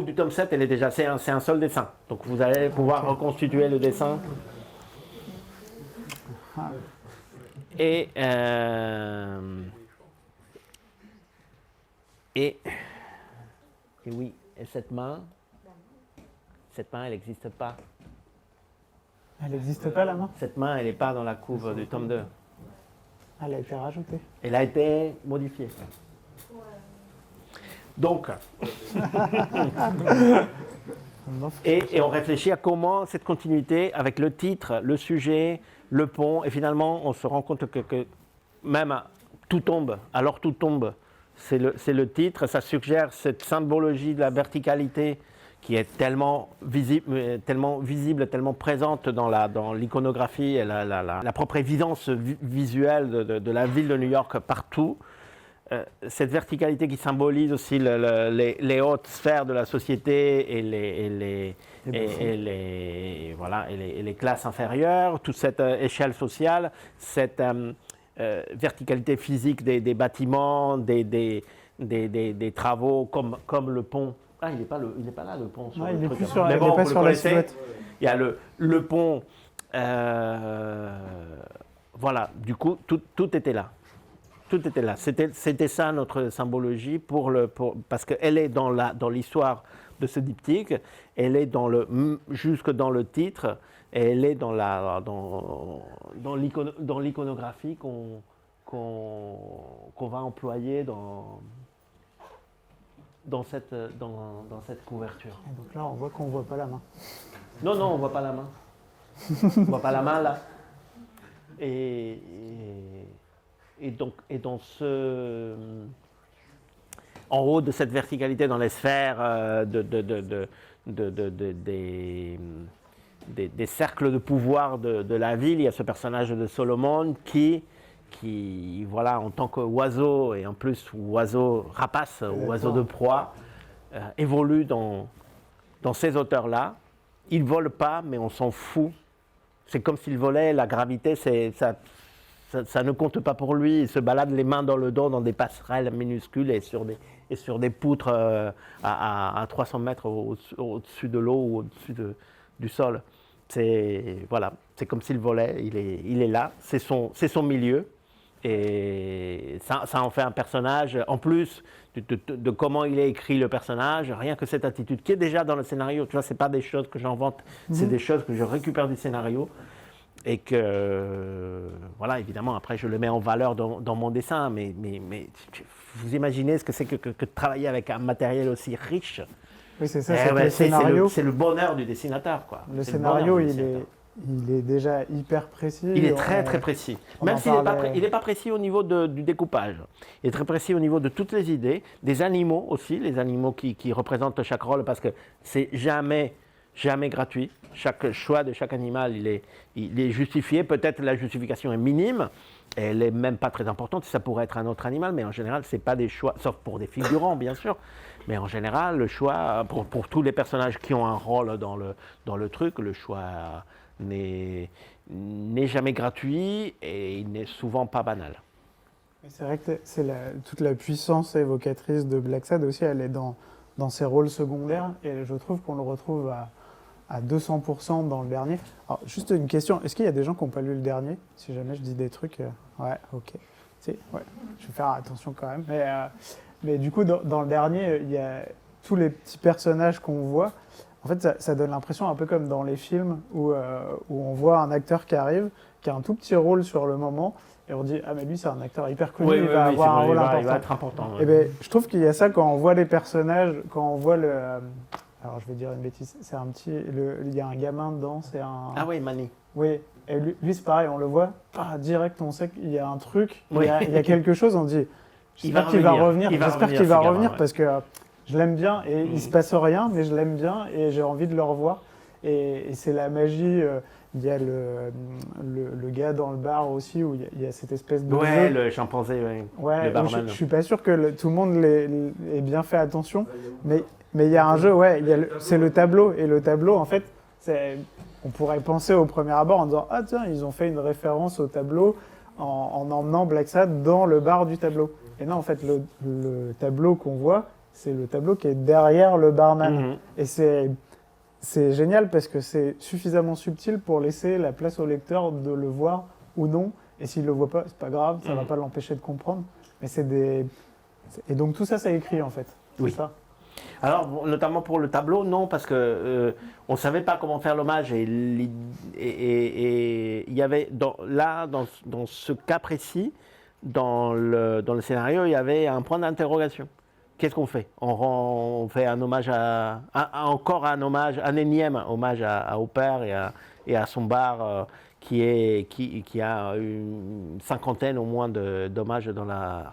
du tome 7, elle est déjà... C'est un seul dessin. Donc vous allez pouvoir reconstituer le dessin. Et Et oui, et cette main, elle n'existe pas. Elle n'existe pas, la main? Cette main, elle n'est pas dans la couve du tome 2. Elle a été rajoutée. Elle a été modifiée. Donc, et on réfléchit à comment cette continuité, avec le titre, le sujet, le pont, et finalement, on se rend compte que même tout tombe, alors tout tombe, c'est le titre, ça suggère cette symbologie de la verticalité qui est tellement visible, tellement présente dans l'iconographie et la propre évidence visuelle de la ville de New York partout. Cette verticalité qui symbolise aussi les hautes sphères de la société et les classes inférieures, toute cette échelle sociale, cette verticalité physique des bâtiments, des travaux comme le pont. Ah, il n'est pas là, le pont. Il n'est plus sur, pas sur la silhouette. Il y a le pont. Voilà, du coup, tout était là. Tout était là. C'était ça notre symbologie parce qu'elle est dans l'histoire de ce diptyque, elle est jusque dans le titre, et elle est dans l'iconographie qu'on va employer dans cette couverture. Et donc là, on voit qu'on ne voit pas la main. Non, on ne voit pas la main. On ne voit pas la main là. Et dans en haut de cette verticalité dans les sphères des cercles de pouvoir de la ville, il y a ce personnage de Solomon qui voilà, en tant qu'oiseau, et en plus oiseau rapace, oiseau de proie, évolue dans ces hauteurs-là. Il ne vole pas, mais on s'en fout. C'est comme s'il volait, la gravité, ça ne compte pas pour lui. Il se balade les mains dans le dos dans des passerelles minuscules et sur des poutres à 300 mètres au-dessus de l'eau ou au-dessus du sol. C'est comme s'il volait, il est là, c'est son milieu. Et ça en fait un personnage, en plus de comment il est écrit le personnage, rien que cette attitude qui est déjà dans le scénario. Tu vois, ce n'est pas des choses que j'invente, c'est des choses que je récupère du scénario. Et que, voilà, évidemment, après, je le mets en valeur dans mon dessin, mais vous imaginez ce que c'est que de travailler avec un matériel aussi riche. Oui, c'est ça, le scénario. C'est le bonheur du dessinateur, quoi. Le scénario, il est déjà hyper précis. Il est très, très précis. Même s'il n'est pas précis au niveau du découpage. Il est très précis au niveau de toutes les idées, des animaux aussi, les animaux qui représentent chaque rôle, parce que c'est jamais gratuit. Chaque choix de chaque animal, il est justifié. Peut-être la justification est minime, elle n'est même pas très importante. Ça pourrait être un autre animal, mais en général, ce n'est pas des choix, sauf pour des figurants, bien sûr. Mais en général, le choix, pour tous les personnages qui ont un rôle dans le truc, le choix n'est jamais gratuit et il n'est souvent pas banal. C'est vrai que toute la puissance évocatrice de Blacksad aussi, elle est dans ses rôles secondaires, et je trouve qu'on le retrouve à 200% dans le dernier. Alors, juste une question, est-ce qu'il y a des gens qui n'ont pas lu le dernier? Si jamais je dis des trucs... Ouais, ok. Ouais, je vais faire attention quand même. Mais du coup, dans le dernier, il y a tous les petits personnages qu'on voit. En fait, ça donne l'impression, un peu comme dans les films, où on voit un acteur qui arrive, qui a un tout petit rôle sur le moment, et on dit « Ah, mais lui, c'est un acteur hyper connu, il va avoir un rôle important. » Il va être important. Et ben, je trouve qu'il y a ça quand on voit les personnages, quand on voit le... alors, je vais dire une bêtise, c'est un petit... il y a un gamin dedans, c'est un... Ah oui, Manny. Oui, et lui c'est pareil, on le voit, direct, on sait qu'il y a un truc, il y a quelque chose, on dit « J'espère qu'il va revenir, parce que je l'aime bien, et il ne se passe rien, mais je l'aime bien, et j'ai envie de le revoir. » Et c'est la magie... il y a le gars dans le bar aussi, où il y a cette espèce de jeu. Le chimpanzé, le barman. Je ne suis pas sûr que tout le monde ait bien fait attention, mais il y a un jeu, c'est le tableau. Et le tableau, en fait, on pourrait penser au premier abord en disant « Ah tiens, ils ont fait une référence au tableau en emmenant Blacksad dans le bar du tableau. » Et non, en fait, le tableau qu'on voit, c'est le tableau qui est derrière le barman. Et c'est génial parce que c'est suffisamment subtil pour laisser la place au lecteur de le voir ou non. Et s'il ne le voit pas, c'est pas grave, ça ne va pas l'empêcher de comprendre. Mais c'est Et donc tout ça, c'est écrit en fait. Oui. C'est ça. Alors, notamment pour le tableau, non, parce que on ne savait pas comment faire l'hommage et il y avait dans ce cas précis, dans le scénario, il y avait un point d'interrogation. Qu'est-ce qu'on fait? On fait un hommage encore un hommage, un énième hommage au père et à son bar qui a une cinquantaine au moins d'hommages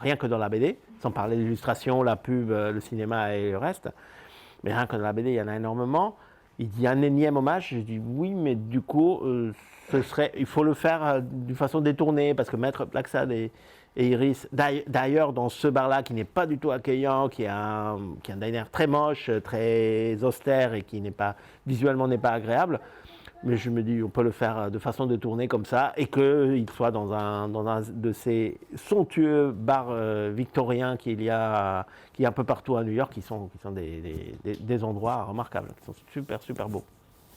rien que dans la BD, sans parler de l'illustration, la pub, le cinéma et le reste. Mais rien que dans la BD, il y en a énormément. Il dit un énième hommage. Je dis oui, mais du coup, il faut le faire d'une façon détournée, parce que Maître Blacksad et Iris, d'ailleurs, dans ce bar-là qui n'est pas du tout accueillant, qui a un diner très moche, très austère et qui visuellement n'est pas agréable, mais je me dis, on peut le faire de façon détournée comme ça, et qu'il soit dans un de ces somptueux bars victoriens qu'il y a un peu partout à New York, qui sont des endroits remarquables, qui sont super, super beaux.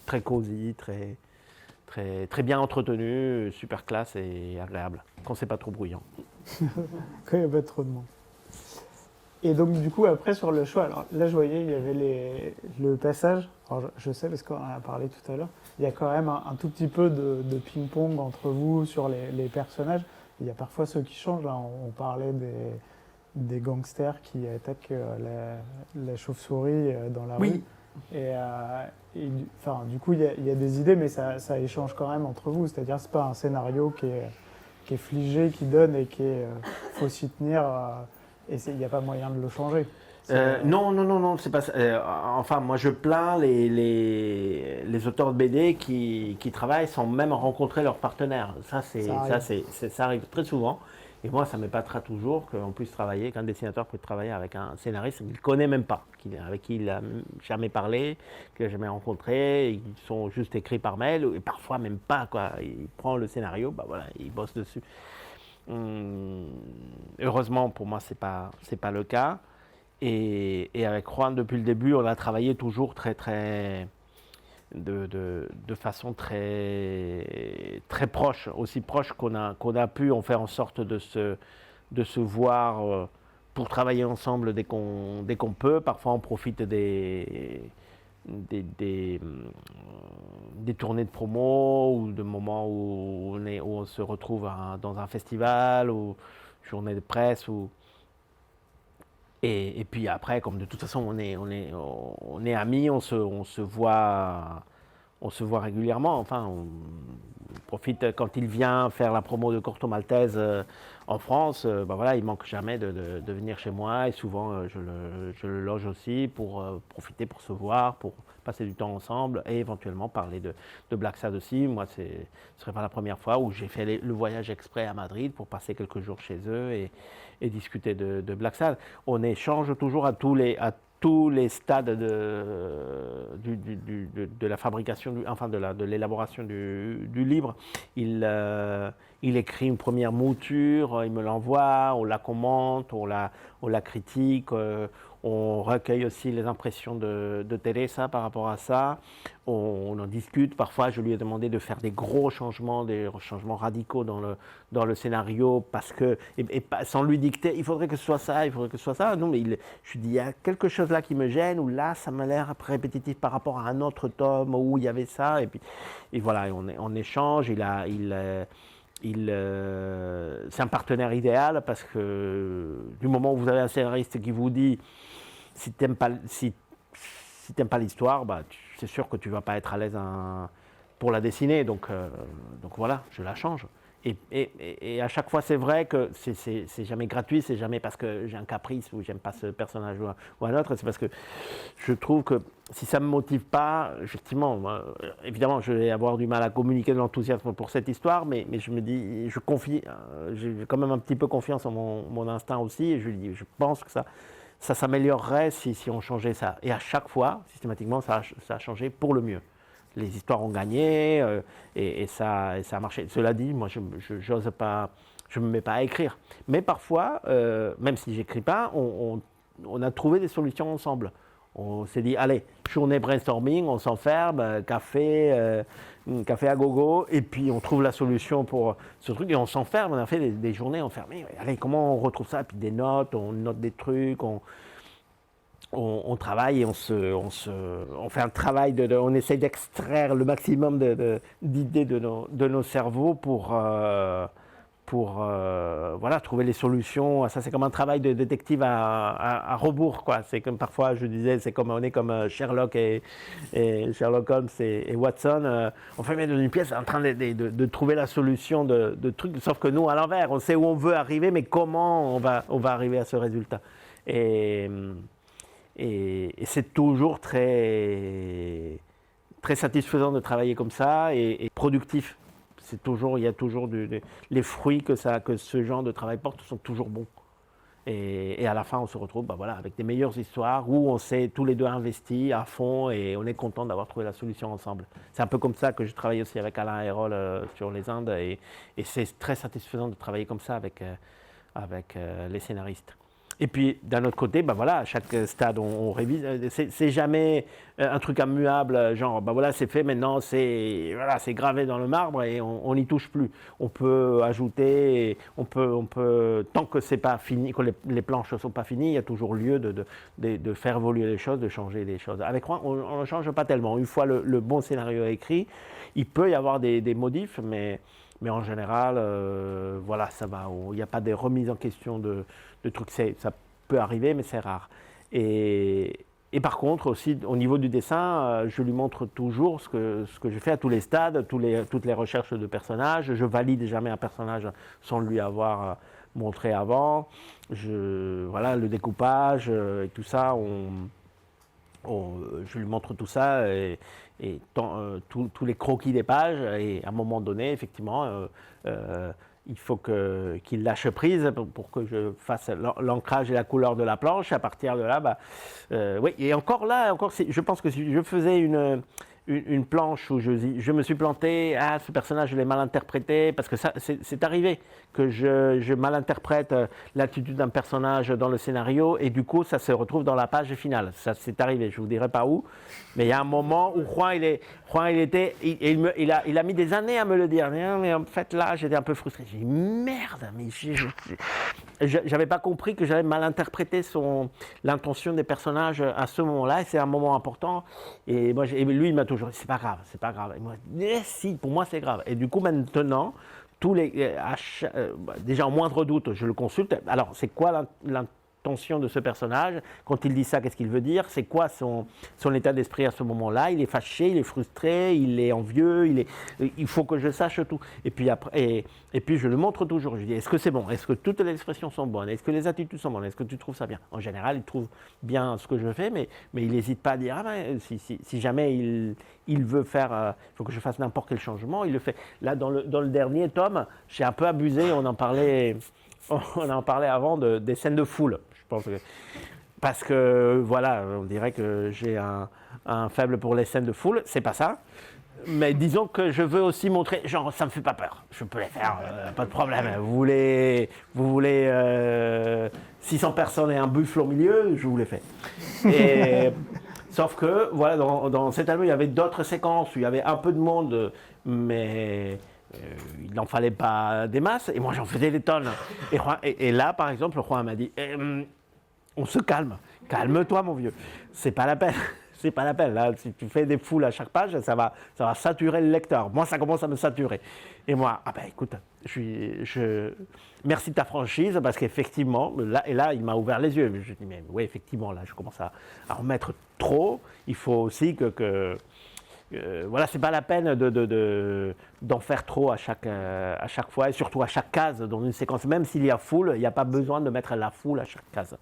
Très cosy, très, très, très bien entretenus, super classe et agréable, quand c'est pas trop bruyant. Quand il n'y a pas trop de monde. Et donc, du coup, après, sur le choix, alors là, je voyais, il y avait le passage. Alors, je sais, parce qu'on en a parlé tout à l'heure, il y a quand même un tout petit peu de ping-pong entre vous sur les personnages. Il y a parfois ceux qui changent. Là, on parlait des gangsters qui attaquent la chauve-souris dans la rue. Du coup, il y a des idées, mais ça échange quand même entre vous. C'est-à-dire, c'est pas un scénario qui est figé, qui donne et qu'il faut s'y tenir. Et il n'y a pas moyen de le changer. Non, c'est pas ça. Enfin, moi je plains les auteurs de BD qui travaillent sans même rencontrer leurs partenaires. Ça arrive très souvent. Et moi, ça ne m'épatera toujours qu'on puisse travailler, qu'un dessinateur puisse travailler avec un scénariste qu'il ne connaît même pas, avec qui il n'a jamais parlé, qu'il n'a jamais rencontré, ils sont juste écrits par mail, et parfois même pas, quoi. Il prend le scénario, bah voilà, il bosse dessus. Heureusement, pour moi, c'est pas le cas. Et avec Juan, depuis le début, on a travaillé toujours de façon très, très proche, aussi proche qu'on a pu. On fait en sorte de se voir pour travailler ensemble dès qu'on peut. Parfois, on profite des tournées de promo ou de moments où on se retrouve dans un festival ou journée de presse. Et puis après, comme de toute façon on est amis, on se voit régulièrement. Enfin, on profite quand il vient faire la promo de Corto Maltese en France. Ben voilà, il manque jamais de venir chez moi, et souvent je le loge aussi pour profiter, pour se voir, pour passer du temps ensemble et éventuellement parler de Blacksad aussi. Moi, ce serait pas la première fois où j'ai fait le voyage exprès à Madrid pour passer quelques jours chez eux et discuter de Blacksad. On échange toujours à tous les stades de la fabrication, de l'élaboration du livre. Il écrit une première mouture, il me l'envoie, on la commente, on la critique, on recueille aussi les impressions de Teresa par rapport à ça. On en discute. Parfois, je lui ai demandé de faire des gros changements, des changements radicaux dans le scénario, parce que, et sans lui dicter, il faudrait que ce soit ça, il faudrait que ce soit ça. Non, mais je lui dis, il y a quelque chose là qui me gêne, ou là, ça m'a l'air répétitif par rapport à un autre tome où il y avait ça. Et voilà, on échange. C'est un partenaire idéal, parce que du moment où vous avez un scénariste qui vous dit, si tu n'aimes pas l'histoire, bah, c'est sûr que tu ne vas pas être à l'aise pour la dessiner. Donc voilà, je la change. Et à chaque fois, c'est vrai que c'est jamais gratuit, c'est jamais parce que j'ai un caprice ou j'aime pas ce personnage ou un autre. C'est parce que je trouve que si ça me motive pas, effectivement, évidemment, je vais avoir du mal à communiquer de l'enthousiasme pour cette histoire, mais je me dis, je confie, j'ai quand même un petit peu confiance en mon instinct aussi, et je lui dis, je pense que ça s'améliorerait si on changeait ça. Et à chaque fois, systématiquement, ça a changé pour le mieux. Les histoires ont gagné et ça a marché. Cela dit, moi, je ne me mets pas à écrire. Mais parfois, même si j'écris pas, on a trouvé des solutions ensemble. On s'est dit, allez, journée brainstorming, on s'enferme, café à gogo, et puis on trouve la solution pour ce truc, et on s'enferme, on a fait des journées enfermées. Allez, comment on retrouve ça? Et puis des notes, on note des trucs, on travaille et on fait un travail, on essaye d'extraire le maximum d'idées de nos cerveaux pour voilà, trouver les solutions. Ça, c'est comme un travail de détective à rebours, quoi. C'est comme parfois, je disais, on est comme Sherlock et Sherlock Holmes et Watson. On fait mettre dans une pièce en train de trouver la solution de trucs, sauf que nous, à l'envers, on sait où on veut arriver, mais comment on va arriver à ce résultat. Et c'est toujours très, très satisfaisant de travailler comme ça et productif. Il y a toujours les fruits que ce genre de travail porte sont toujours bons. Et à la fin, on se retrouve voilà, avec des meilleures histoires où on s'est tous les deux investis à fond et on est content d'avoir trouvé la solution ensemble. C'est un peu comme ça que je travaille aussi avec Alain Hérol sur les Indes et c'est très satisfaisant de travailler comme ça avec les scénaristes. Et puis, d'un autre côté, voilà, à chaque stade, on révise. C'est jamais un truc immuable, genre, voilà, c'est fait, maintenant, c'est gravé dans le marbre et on n'y touche plus. On peut ajouter, tant que c'est pas fini, que les planches ne sont pas finies, il y a toujours lieu de faire évoluer les choses, de changer les choses. Avec Juan, on ne change pas tellement. Une fois le bon scénario écrit, il peut y avoir des modifs, mais en général, voilà, ça va. Il n'y a pas de remise en question de trucs. Ça peut arriver, mais c'est rare. Et par contre, aussi, au niveau du dessin, je lui montre toujours ce que je fais à tous les stades, toutes les recherches de personnages. Je valide jamais un personnage sans lui avoir montré avant. Voilà, le découpage et tout ça, je lui montre tout ça et tous les croquis des pages. Et à un moment donné, effectivement, il faut qu'il lâche prise pour que je fasse l'ancrage et la couleur de la planche. À partir de là, oui. Et encore là, je pense que si je faisais une planche où je me suis planté, ce personnage, je l'ai mal interprété, parce que ça, c'est arrivé que je mal interprète l'attitude d'un personnage dans le scénario, et du coup, ça se retrouve dans la page finale. Ça, c'est arrivé, je ne vous dirai pas où, mais il y a un moment où Juan, il a mis des années à me le dire, mais en fait, là, j'étais un peu frustré. J'ai dit, merde, mais j'avais pas compris que j'avais mal interprété l'intention des personnages à ce moment-là, et c'est un moment important, et lui, il m'a toujours dit, c'est pas grave. Et moi, si, pour moi, c'est grave. Et du coup, maintenant, déjà, en moindre doute, je le consulte. Alors, c'est quoi l'intention de ce personnage? Quand il dit ça, qu'est-ce qu'il veut dire? C'est quoi son état d'esprit à ce moment-là? Il est fâché, il est frustré, il est envieux, il faut que je sache tout. Et puis, et puis je le montre toujours. Je lui dis, est-ce que c'est bon? Est-ce que toutes les expressions sont bonnes? Est-ce que les attitudes sont bonnes? Est-ce que tu trouves ça bien? En général, il trouve bien ce que je fais, mais il n'hésite pas à dire, si jamais il veut faire, il faut que je fasse n'importe quel changement, il le fait. Là, dans le dernier tome, j'ai un peu abusé, on en parlait avant des scènes de foule. Je pense parce que, voilà, on dirait que j'ai un faible pour les scènes de foule, c'est pas ça. Mais disons que je veux aussi montrer, genre, ça me fait pas peur, je peux les faire, pas de problème. Vous voulez 600 personnes et un buffle au milieu, je vous les fais. Sauf que, voilà, dans cet album, il y avait d'autres séquences où il y avait un peu de monde, mais il n'en fallait pas des masses, et moi j'en faisais des tonnes. Et là, par exemple, Juan m'a dit, on se calme, calme-toi mon vieux, c'est pas la peine. C'est pas la peine, là, si tu fais des foules à chaque page, ça va saturer le lecteur. Moi, ça commence à me saturer. Et moi, écoute, merci de ta franchise, parce qu'effectivement, là, il m'a ouvert les yeux. Je dis, mais oui, effectivement, là, je commence à en mettre trop. Il faut aussi voilà, c'est pas la peine d'en faire trop à chaque fois, et surtout à chaque case dans une séquence. Même s'il y a foule, il n'y a pas besoin de mettre la foule à chaque case.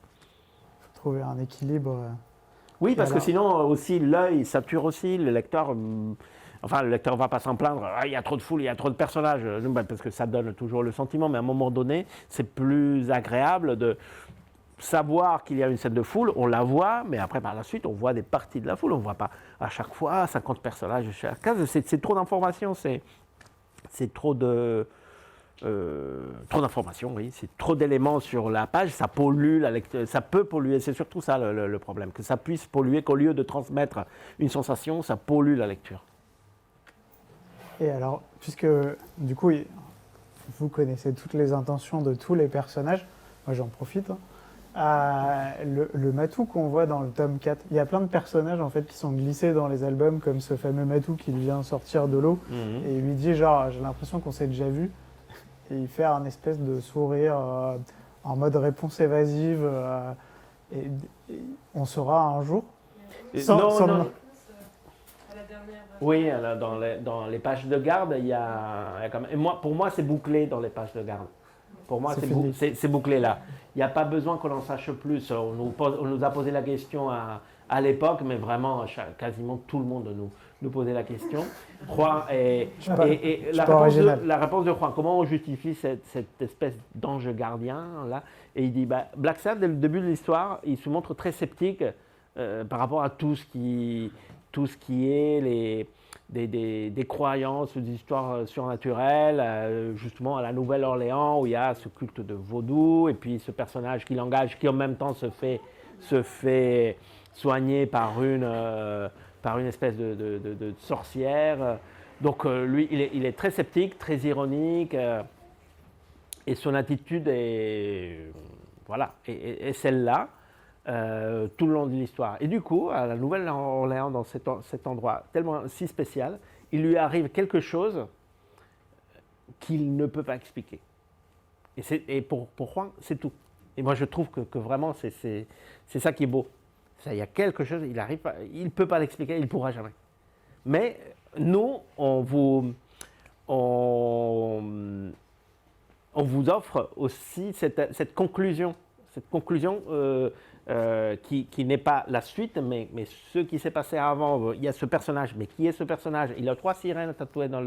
Trouver un équilibre. Oui, parce que sinon, aussi, l'œil sature aussi, le lecteur ne va pas s'en plaindre, il y a trop de foule, il y a trop de personnages, parce que ça donne toujours le sentiment, mais à un moment donné, c'est plus agréable de savoir qu'il y a une scène de foule, on la voit, mais après, par la suite, on voit des parties de la foule, on ne voit pas à chaque fois 50 personnages à chaque case, c'est trop d'informations, c'est trop de trop d'informations, oui, c'est trop d'éléments sur la page, ça pollue la lecture, ça peut polluer, c'est surtout ça le problème, que ça puisse polluer, qu'au lieu de transmettre une sensation, ça pollue la lecture. Et alors, puisque du coup, vous connaissez toutes les intentions de tous les personnages, moi j'en profite, le Matou qu'on voit dans le tome 4, il y a plein de personnages en fait qui sont glissés dans les albums, comme ce fameux Matou qui vient sortir de l'eau, et il lui dit genre, j'ai l'impression qu'on s'est déjà vu, et il fait un espèce de sourire en mode réponse évasive, et on saura un jour. Non. Oui, dans les pages de garde, il y a quand même, et pour moi, c'est bouclé dans les pages de garde. Pour moi, c'est bouclé là. Il n'y a pas besoin qu'on en sache plus. On nous a posé la question à l'époque, mais vraiment, quasiment tout le monde nous posait la question. Juan, la réponse de Juan, comment on justifie cette espèce d'ange gardien là? Et il dit, Black Sad, dès le début de l'histoire, il se montre très sceptique par rapport à tout ce qui est des croyances, des histoires surnaturelles, justement à la Nouvelle-Orléans où il y a ce culte de vaudou et puis ce personnage qui l'engage, qui en même temps se fait soigner par une espèce de sorcière. Donc lui, il est très sceptique, très ironique et son attitude est celle-là. Tout le long de l'histoire. Et du coup, à la Nouvelle-Orléans, dans cet endroit tellement si spécial, il lui arrive quelque chose qu'il ne peut pas expliquer. Et pour Juan, c'est tout. Et moi, je trouve que vraiment, c'est ça qui est beau. Il y a quelque chose, il ne peut pas l'expliquer, il ne pourra jamais. Mais nous, on vous offre aussi cette conclusion. Cette conclusion qui n'est pas la suite, mais ce qui s'est passé avant. Il y a ce personnage, mais qui est ce personnage? Il a 3 sirènes tatouées dans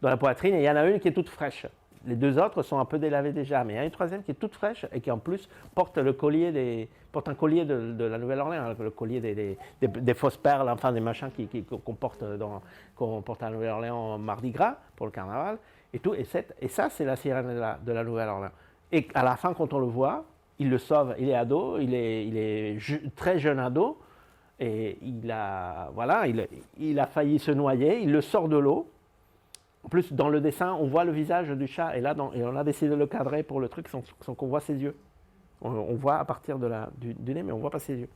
la poitrine et il y en a une qui est toute fraîche. Les 2 autres sont un peu délavées déjà, mais il y a une 3e qui est toute fraîche et qui en plus porte un collier de la Nouvelle-Orléans, le collier des fausses perles, enfin des machins qu'on porte à la Nouvelle-Orléans en Mardi Gras pour le carnaval et tout. Et ça, c'est la sirène de la Nouvelle-Orléans. Et à la fin, quand on le voit, il le sauve, il est ado, il est très jeune ado, et il a failli se noyer, il le sort de l'eau. En plus, dans le dessin, on voit le visage du chat, et on a décidé de le cadrer pour le truc sans qu'on voit ses yeux. On voit à partir du nez, mais on ne voit pas ses yeux.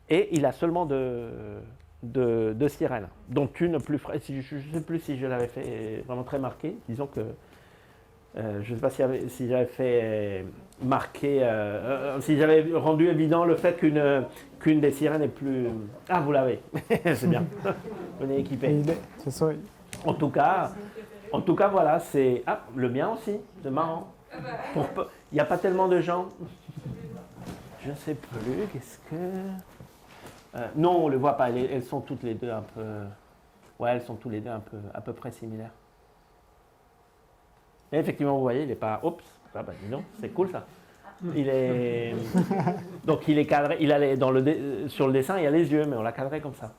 Et il a seulement deux sirènes, dont une plus fraîche. Je ne sais plus si je l'avais fait vraiment très marqué, disons que je ne sais pas si j'avais fait marquer, si j'avais rendu évident le fait qu'une des sirènes est plus... Ah, vous l'avez, c'est bien, on est équipé. En tout cas, voilà, c'est... Ah, le mien aussi, c'est marrant. Il n'y a pas tellement de gens. Je ne sais plus, qu'est-ce que... non, on ne les voit pas, elles sont toutes les deux un peu... Ouais, elles sont toutes les deux à peu près similaires. Et effectivement, vous voyez, il n'est pas... Oups, ah bah dis donc, c'est cool ça. Il est... Donc il est cadré, sur le dessin, il y a les yeux, mais on l'a cadré comme ça.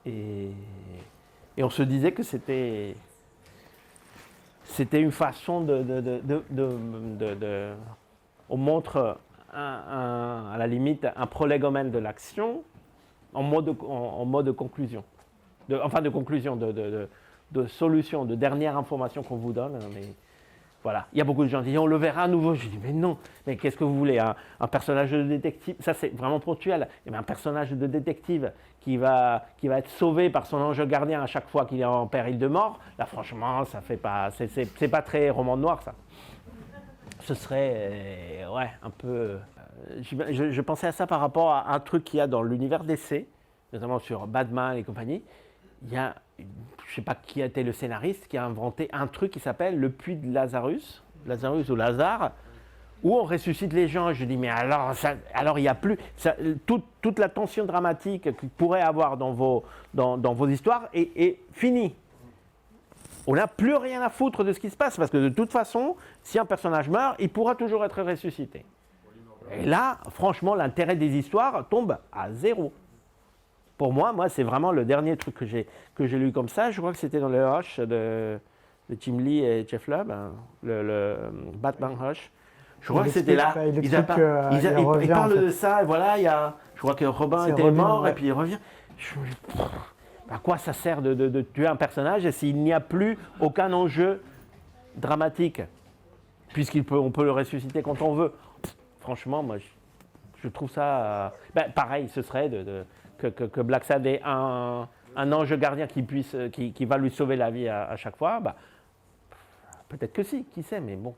Et on se disait que c'était une façon on montre à la limite un prolégomène de l'action en mode conclusion. De solution, de dernière information qu'on vous donne. Mais voilà, il y a beaucoup de gens qui disent on le verra à nouveau. Je dis mais non, mais qu'est-ce que vous voulez, un personnage de détective, ça c'est vraiment ponctuel. Et bien, un personnage de détective qui va être sauvé par son ange gardien à chaque fois qu'il est en péril de mort, là franchement, ça fait pas, c'est pas très roman noir ça. Ce serait un peu. Je pensais à ça par rapport à un truc qu'il y a dans l'univers d'essai, notamment sur Batman et compagnie. Il y a, je ne sais pas qui a été le scénariste, qui a inventé un truc qui s'appelle le puits de Lazarus ou Lazare, où on ressuscite les gens. Je dis, mais alors il n'y a plus... toute la tension dramatique qu'il pourrait avoir dans vos histoires est finie. On n'a plus rien à foutre de ce qui se passe, parce que de toute façon, si un personnage meurt, il pourra toujours être ressuscité. Et là, franchement, l'intérêt des histoires tombe à zéro. Pour moi, c'est vraiment le dernier truc que j'ai lu comme ça. Je crois que c'était dans le Hush de de Jim Lee et Jeff Lubb, hein, le Batman Hush. Je crois que explique- c'était là. il Ils explique qu'il revient, parlent en fait. de ça, et voilà, je crois que Robin C'est était Robin, mort, ouais. et puis il revient. À quoi ça sert de tuer un personnage s'il n'y a plus aucun enjeu dramatique, puisqu'on peut le ressusciter quand on veut. Franchement, moi, je trouve ça... pareil, ce serait que Black Sad ait un ange gardien qui va lui sauver la vie à chaque fois. Peut-être que si, qui sait, mais bon,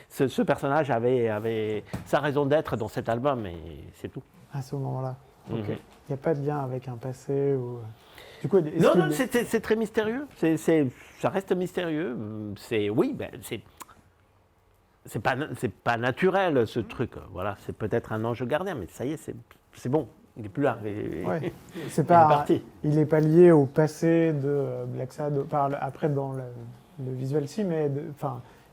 ce personnage avait sa raison d'être dans cet album, et c'est tout. À ce moment-là. Ok. Mhm. Il n'y a pas de lien avec un passé ou... Du coup, est-ce Non, qu'il- non, c'est très mystérieux. Ça reste mystérieux. C'est pas naturel ce truc. Voilà, c'est peut-être un ange gardien, mais ça y est, c'est bon. Il n'est plus là. Ouais. C'est Il est pas, parti. il n'est pas lié au passé de Black Sad, après dans le visuel si, mais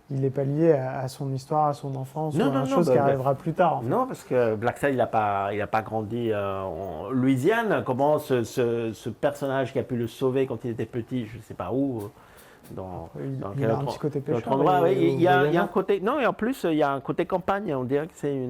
il n'est pas lié à son histoire, à son enfance, Non, ou à non, une non, chose bah, qui arrivera plus tard. En fait. Non, parce que Black Sad, il n'a pas grandi en Louisiane. Comment ce personnage qui a pu le sauver quand il était petit, je ne sais pas où, dans Il quel a un autre- petit côté dans pêcheur. autre endroit, oui, il y a un voyageur. côté. Non, et en plus, il y a un côté campagne. On dirait que c'est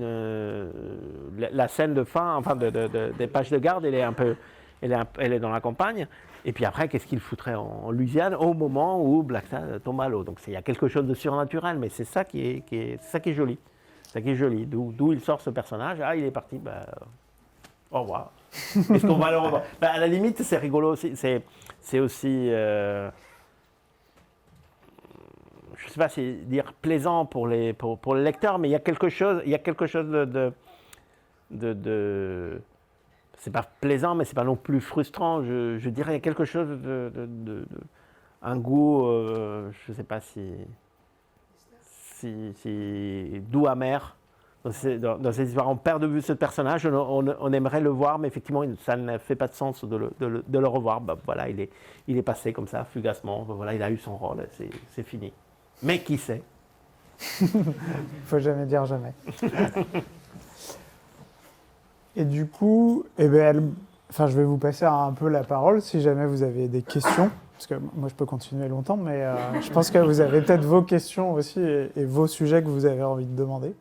la scène de fin, enfin, des pages de garde, elle est dans la campagne. Et puis après, qu'est-ce qu'il foutrait en Louisiane au moment où Black Sad tombe à l'eau? Donc il y a quelque chose de surnaturel, mais c'est ça qui est joli. C'est ça qui est joli. D'où il sort ce personnage. Ah, il est parti. Au revoir. Est-ce qu'on va le revoir? À la limite, c'est rigolo aussi. C'est aussi. Je ne sais pas si dire plaisant pour le lecteur, mais il y a quelque chose de c'est pas plaisant, mais c'est pas non plus frustrant. Je dirais il y a quelque chose un goût, je ne sais pas si doux amer dans cette histoire. On perd de vue ce personnage, on aimerait le voir, mais effectivement, ça ne fait pas de sens de le revoir. Voilà, il est passé comme ça, fugacement. Voilà, il a eu son rôle, c'est fini. Mais qui sait? Il ne faut jamais dire jamais. Et du coup, je vais vous passer un peu la parole si jamais vous avez des questions. Parce que moi, je peux continuer longtemps, mais je pense que vous avez peut-être vos questions aussi et vos sujets que vous avez envie de demander.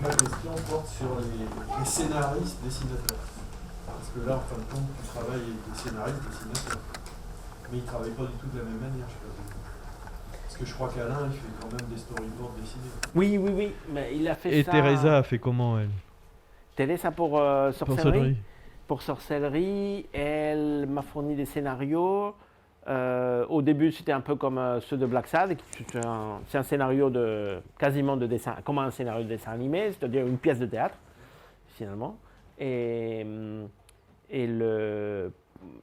Ma question porte sur les scénaristes, dessinateurs. Parce que là, en fin de compte, tu travailles avec des scénaristes, dessinateurs. Mais ils ne travaillent pas du tout de la même manière, je sais pas. Parce que je crois qu'Alain, il fait quand même des storyboards dessinés. Oui, mais il a fait Et ça... Teresa a fait comment, elle? Teresa pour Pour Sorcellerie. Sorcellerie. Pour Sorcellerie, elle m'a fourni des scénarios. Au début, c'était un peu comme ceux de Black Sad. C'est un scénario quasiment de dessin, comme un scénario de dessin animé, c'est-à-dire une pièce de théâtre, finalement.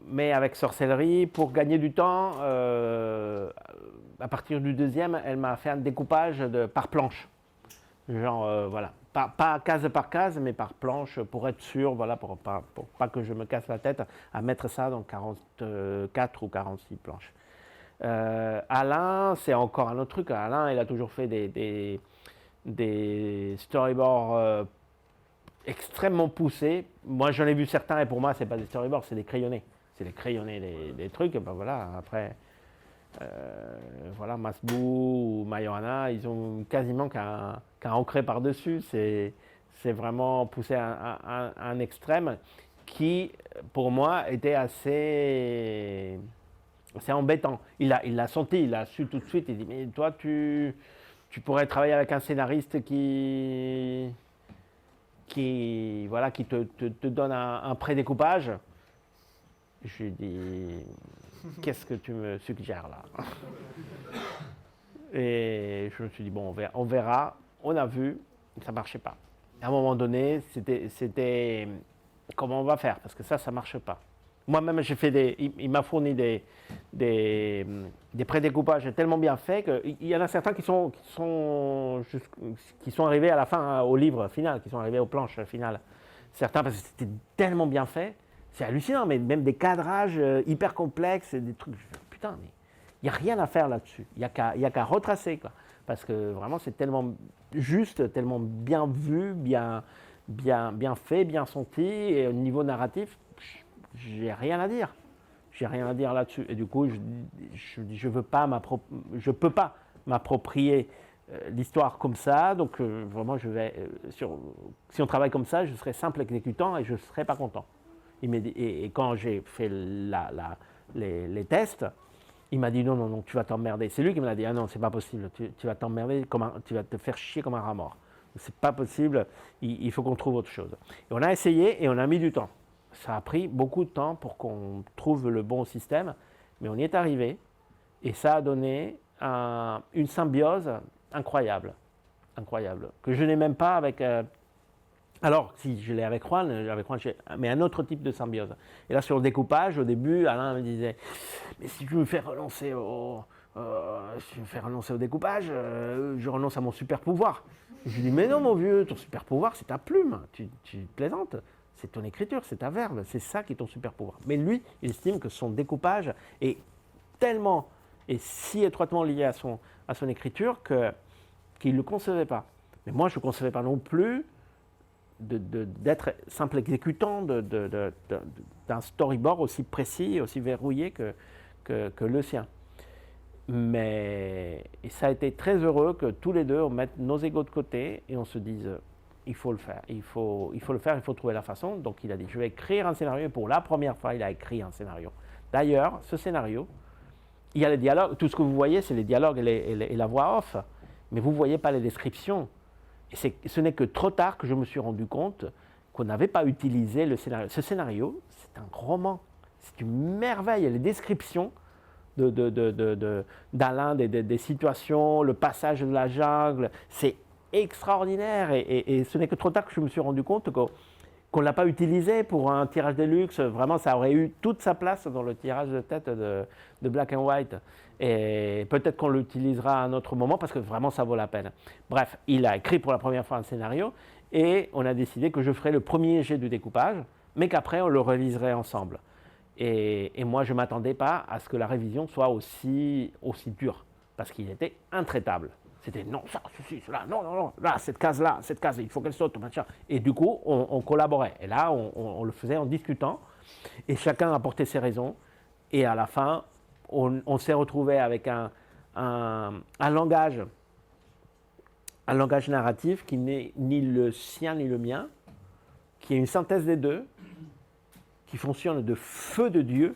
Mais avec Sorcellerie, pour gagner du temps, à partir du deuxième, elle m'a fait un découpage par planche. Genre, voilà. Pas case par case, mais par planche, pour être sûr, voilà, pour pas que je me casse la tête à mettre ça dans 44 ou 46 planches. Alain, c'est encore un autre truc. Alain, il a toujours fait des storyboards extrêmement poussés. Moi, j'en ai vu certains, et pour moi, c'est pas des storyboards, c'est des crayonnés. C'est des crayonnés, des trucs, et ben voilà, après... voilà, Masbou ou Mayoana, ils ont quasiment qu'à ancrer par-dessus. C'est vraiment poussé à un extrême qui, pour moi, était assez embêtant. Il l'a senti, il l'a su tout de suite. Il dit, mais toi, tu pourrais travailler avec un scénariste qui te donne un prédécoupage. Je lui dis... Qu'est-ce que tu me suggères là? Et je me suis dit, bon, on verra. On a vu, ça ne marchait pas. À un moment donné, c'était comment on va faire? Parce que ça ne marche pas. Moi-même, il m'a fourni des prédécoupages tellement bien faits qu'il y en a certains qui sont arrivés à la fin, hein, au livre final, qui sont arrivés aux planches finales. Certains, parce que c'était tellement bien fait. C'est hallucinant, mais même des cadrages hyper complexes, des trucs. Putain, mais il n'y a rien à faire là-dessus. Il n'y a qu'à retracer, quoi. parce que vraiment c'est tellement juste, tellement bien vu, bien fait, bien senti, et au niveau narratif, j'ai rien à dire. J'ai rien à dire là-dessus. Et du coup, je peux pas m'approprier l'histoire comme ça. Donc vraiment, si on travaille comme ça, je serai simple exécutant et je ne serai pas content. Et quand j'ai fait les tests, il m'a dit non, tu vas t'emmerder. C'est lui qui me l'a dit, ah non, c'est pas possible, tu vas t'emmerder, tu vas te faire chier comme un rat mort. C'est pas possible, il faut qu'on trouve autre chose. Et on a essayé et on a mis du temps. Ça a pris beaucoup de temps pour qu'on trouve le bon système, mais on y est arrivé et ça a donné une symbiose incroyable, que je n'ai même pas avec... alors, si je l'ai avec Juan, mais un autre type de symbiose. Et là, sur le découpage, au début, Alain me disait, mais si je me fais renoncer au découpage, je renonce à mon super pouvoir. Je lui dis, mais non, mon vieux, ton super pouvoir, c'est ta plume, tu plaisantes. C'est ton écriture, c'est ta verve, c'est ça qui est ton super pouvoir. Mais lui, il estime que son découpage est tellement et si étroitement lié à son écriture qu'il ne le concevait pas. Mais moi, je ne concevais pas non plus d'être simple exécutant d'un storyboard aussi précis et aussi verrouillé que le sien. Mais et ça a été très heureux que tous les deux, on mette nos égos de côté et on se dise... il faut le faire, il faut trouver la façon. Donc il a dit, je vais écrire un scénario, et pour la première fois, il a écrit un scénario. D'ailleurs, ce scénario, il y a les dialogues, tout ce que vous voyez, c'est les dialogues et la voix off, mais vous ne voyez pas les descriptions. Et ce n'est que trop tard que je me suis rendu compte qu'on n'avait pas utilisé le scénario. Ce scénario, c'est un roman, c'est une merveille, les descriptions d'Alain, des situations, le passage de la jungle, c'est extraordinaire et ce n'est que trop tard que je me suis rendu compte qu'on ne l'a pas utilisé pour un tirage de luxe. Vraiment, ça aurait eu toute sa place dans le tirage de tête de Black and White. Et peut-être qu'on l'utilisera à un autre moment parce que vraiment, ça vaut la peine. Bref, il a écrit pour la première fois un scénario et on a décidé que je ferais le premier jet du découpage, mais qu'après, on le réviserait ensemble. Et moi, je ne m'attendais pas à ce que la révision soit aussi dure parce qu'il était intraitable. C'était non, ça, ceci, cela, non, là, cette case, il faut qu'elle saute, machin. Et du coup, on collaborait. Et là, on le faisait en discutant. Et chacun apportait ses raisons. Et à la fin, on s'est retrouvé avec un langage narratif qui n'est ni le sien ni le mien, qui est une synthèse des deux, qui fonctionne de feu de Dieu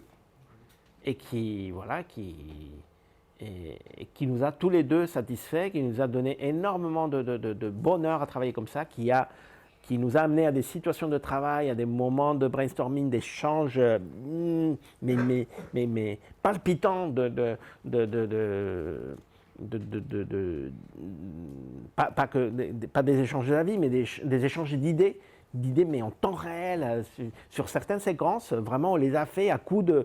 et qui nous a tous les deux satisfaits, qui nous a donné énormément de bonheur à travailler comme ça, qui nous a amené à des situations de travail, à des moments de brainstorming, d'échanges, mais palpitants pas des échanges d'avis, mais des échanges d'idées, mais en temps réel, sur certaines séquences. Vraiment, on les a fait à coup de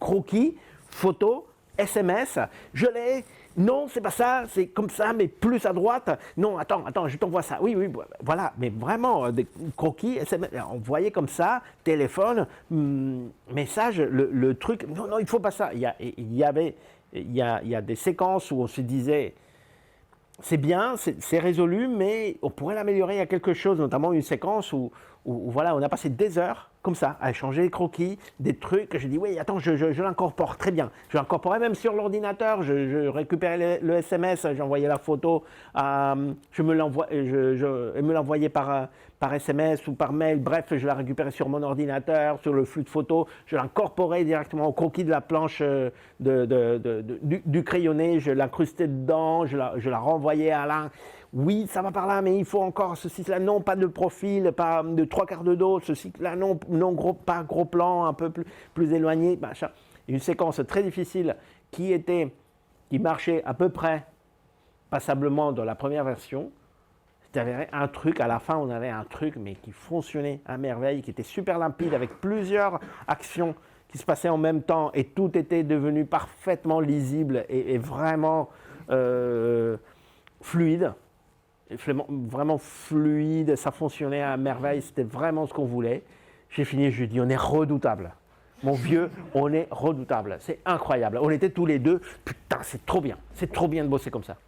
croquis, photos, SMS, je l'ai, non, c'est pas ça, c'est comme ça, mais plus à droite, non, attends, je t'envoie ça, oui, voilà, mais vraiment, des croquis, SMS, on voyait comme ça, téléphone, message, le truc, non, il faut pas ça. Il y a des séquences où on se disait, c'est bien, c'est résolu, mais on pourrait l'améliorer, il y a quelque chose, notamment une séquence où voilà, on a passé des heures comme ça, à échanger des croquis, des trucs. J'ai dit, oui, attends, je l'incorpore très bien. Je l'incorporais même sur l'ordinateur, je récupérais le SMS, j'envoyais la photo, je me l'envoyais par SMS ou par mail. Bref, je la récupérais sur mon ordinateur, sur le flux de photos. Je l'incorporais directement au croquis de la planche du crayonné. Je l'incrustais dedans, je la renvoyais à Alain. Oui, ça va par là, mais il faut encore ceci, cela. Non, pas de profil, pas de 3/4 de dos, ceci, là, non, pas gros plan, un peu plus éloigné. Machin. Une séquence très difficile qui marchait à peu près passablement dans la première version. C'était un truc, à la fin, on avait un truc, mais qui fonctionnait à merveille, qui était super limpide, avec plusieurs actions qui se passaient en même temps, et tout était devenu parfaitement lisible et vraiment fluide. Vraiment fluide, ça fonctionnait à merveille, c'était vraiment ce qu'on voulait. J'ai fini, je lui ai dit, on est redoutable. Mon vieux, on est redoutable, c'est incroyable. On était tous les deux, putain, c'est trop bien de bosser comme ça.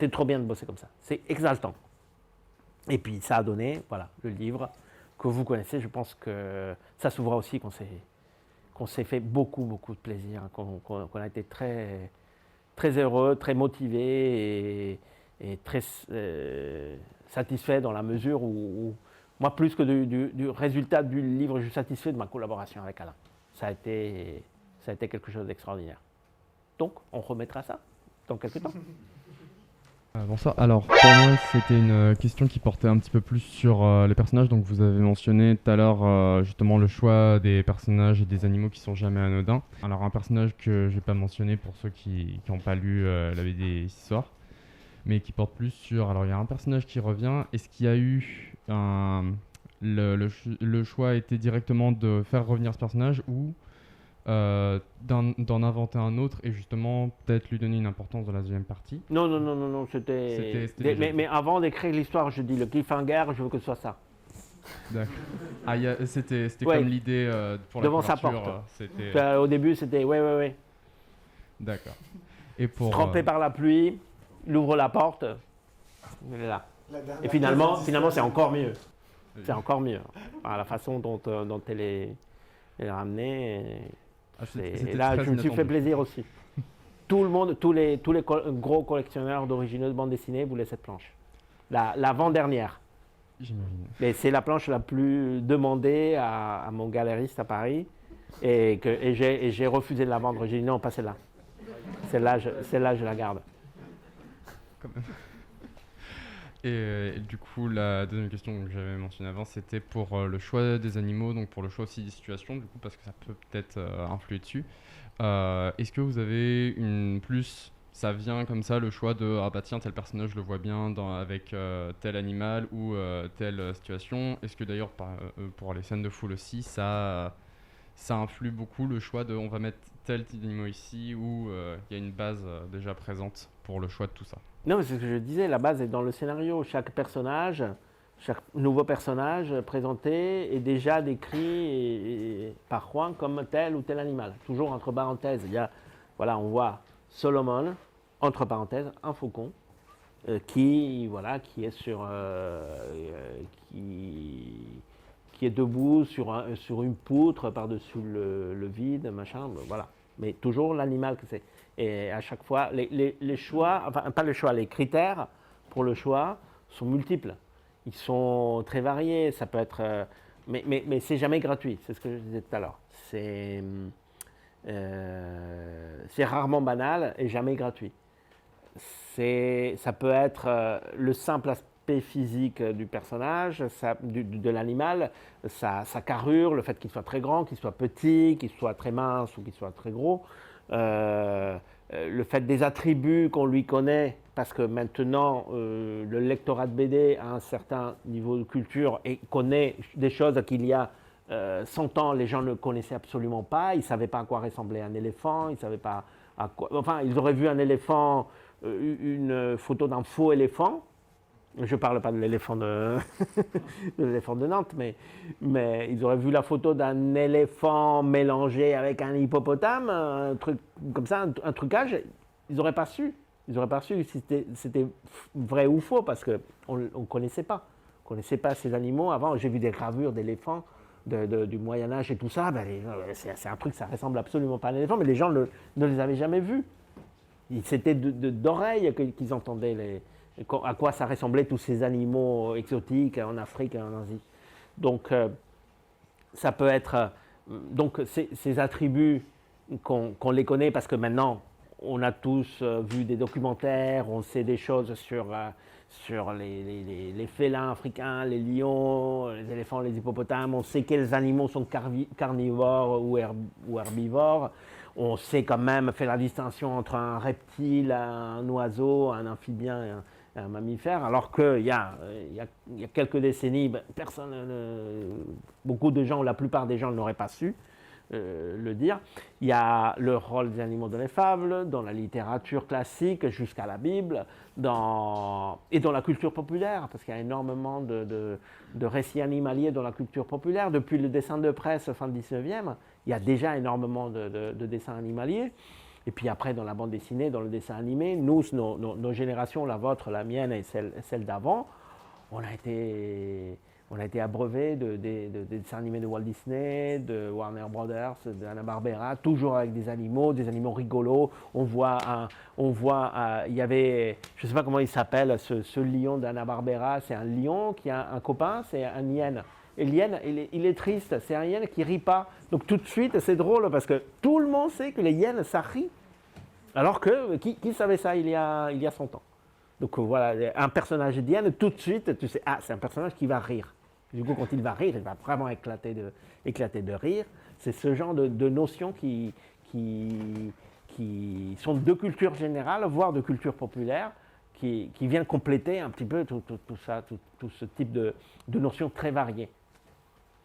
c'était trop bien de bosser comme ça. C'est exaltant. Et puis ça a donné, voilà, le livre que vous connaissez. Je pense que ça s'ouvre aussi qu'on s'est fait beaucoup, beaucoup de plaisir, qu'on a été très, très heureux, très motivé et très satisfait dans la mesure où moi, plus que du résultat du livre, je suis satisfait de ma collaboration avec Alain. Ça a été quelque chose d'extraordinaire. Donc, on remettra ça dans quelques temps. Bonsoir. Alors, pour moi, c'était une question qui portait un petit peu plus sur les personnages. Donc, vous avez mentionné tout à l'heure justement le choix des personnages et des animaux qui sont jamais anodins. Alors, un personnage que je vais pas mentionner pour ceux qui n'ont pas lu la BD ici ce soir, mais qui porte plus sur... Alors, il y a un personnage qui revient. Est-ce qu'il y a eu le choix a été directement de faire revenir ce personnage ou d'en inventer un autre et justement peut-être lui donner une importance dans la deuxième partie? Non, c'était mais avant d'écrire l'histoire, je dis le cliffhanger, je veux que ce soit ça. D'accord. Ah, c'était Ouais. comme l'idée pour Devant la sa couverture. porte. C'était... Au début, c'était ouais. D'accord. Et pour... Trempé par la pluie, il ouvre la porte, il est là. Et finalement, c'est encore mieux. C'est encore mieux. Enfin, la façon dont elle est ramenée. Et là, je me suis fait plaisir aussi. Tout le monde, tous les gros collectionneurs d'originaux de bande dessinée voulaient cette planche. L'avant-dernière. J'imagine. Mais c'est la planche la plus demandée à mon galériste à Paris. Et j'ai refusé de la vendre. J'ai dit non, pas celle-là. Celle-là, je la garde. Quand même. Et du coup, la deuxième question que j'avais mentionnée avant, c'était pour le choix des animaux, donc pour le choix aussi des situations, du coup, parce que ça peut peut-être influer dessus. Est-ce que vous avez ça vient comme ça, le choix de, ah bah tiens, tel personnage, je le vois bien avec tel animal ou telle situation. Est-ce que d'ailleurs, pour les scènes de foule aussi, ça influe beaucoup le choix de, on va mettre tel type d'animaux ici, ou il y a une base déjà présente pour le choix de tout ça? Non, mais c'est ce que je disais, la base est dans le scénario. Chaque nouveau personnage présenté est déjà décrit par Juan comme tel ou tel animal. Toujours entre parenthèses, on voit Solomon, entre parenthèses, un faucon, qui est qui est debout sur une poutre par-dessus le vide, machin, voilà. Mais toujours l'animal que c'est. Et à chaque fois, les choix, enfin pas le choix, les critères pour le choix sont multiples. Ils sont très variés, ça peut être... mais c'est jamais gratuit, c'est ce que je disais tout à l'heure. C'est rarement banal et jamais gratuit. Ça peut être le simple aspect physique du personnage, de l'animal, sa carrure, le fait qu'il soit très grand, qu'il soit petit, qu'il soit très mince ou qu'il soit très gros. Le fait des attributs qu'on lui connaît, parce que maintenant le lectorat de BD a un certain niveau de culture et connaît des choses qu'il y a 100 ans, les gens ne connaissaient absolument pas, ils ne savaient pas à quoi ressemblait un éléphant, ils savaient pas à quoi... Enfin, ils auraient vu un éléphant, une photo d'un faux éléphant. Je ne parle pas de l'éléphant de, de l'éléphant de Nantes, mais ils auraient vu la photo d'un éléphant mélangé avec un hippopotame, un truc comme ça, un trucage, ils n'auraient pas su. Ils n'auraient pas su si c'était vrai ou faux, parce qu'on ne connaissait pas. On ne connaissait pas ces animaux avant. J'ai vu des gravures d'éléphants du Moyen-Âge et tout ça. C'est un truc, ça ne ressemble absolument pas à un éléphant, mais les gens ne les avaient jamais vus. C'était d'oreilles qu'ils entendaient à quoi ça ressemblait tous ces animaux exotiques en Afrique et en Asie. Donc, ça peut être... donc, ces attributs qu'on les connaît parce que maintenant, on a tous vu des documentaires, on sait des choses sur les félins africains, les lions, les éléphants, les hippopotames, on sait quels animaux sont carnivores ou herbivores. On sait quand même faire la distinction entre un reptile, un oiseau, un amphibien et un mammifère, alors qu'il y a quelques décennies, beaucoup de gens, la plupart des gens n'auraient pas su le dire. Il y a le rôle des animaux dans les fables, dans la littérature classique jusqu'à la Bible, et dans la culture populaire, parce qu'il y a énormément de récits animaliers dans la culture populaire. Depuis le dessin de presse fin 19e, il y a déjà énormément de dessins animaliers. Et puis après, dans la bande dessinée, dans le dessin animé, nous, nos générations, la vôtre, la mienne et celle d'avant, on a été abreuvés de dessins animés de Walt Disney, de Warner Brothers, de Hanna-Barbera, toujours avec des animaux rigolos. On voit, il y avait, je ne sais pas comment il s'appelle, ce lion d'Hanna-Barbera, c'est un lion qui a un copain, c'est un hyène. Et l'hyène, il est triste, c'est un hyène qui ne rit pas. Donc tout de suite, c'est drôle parce que tout le monde sait que les hyènes, ça rit. Alors que, qui savait ça il y a 100 ans? Donc voilà, un personnage d'hyène, tout de suite, tu sais, c'est un personnage qui va rire. Du coup, quand il va rire, il va vraiment éclater de rire. C'est ce genre de notions qui sont de culture générale, voire de culture populaire, qui viennent compléter un petit peu tout ça, tout ce type de notions très variées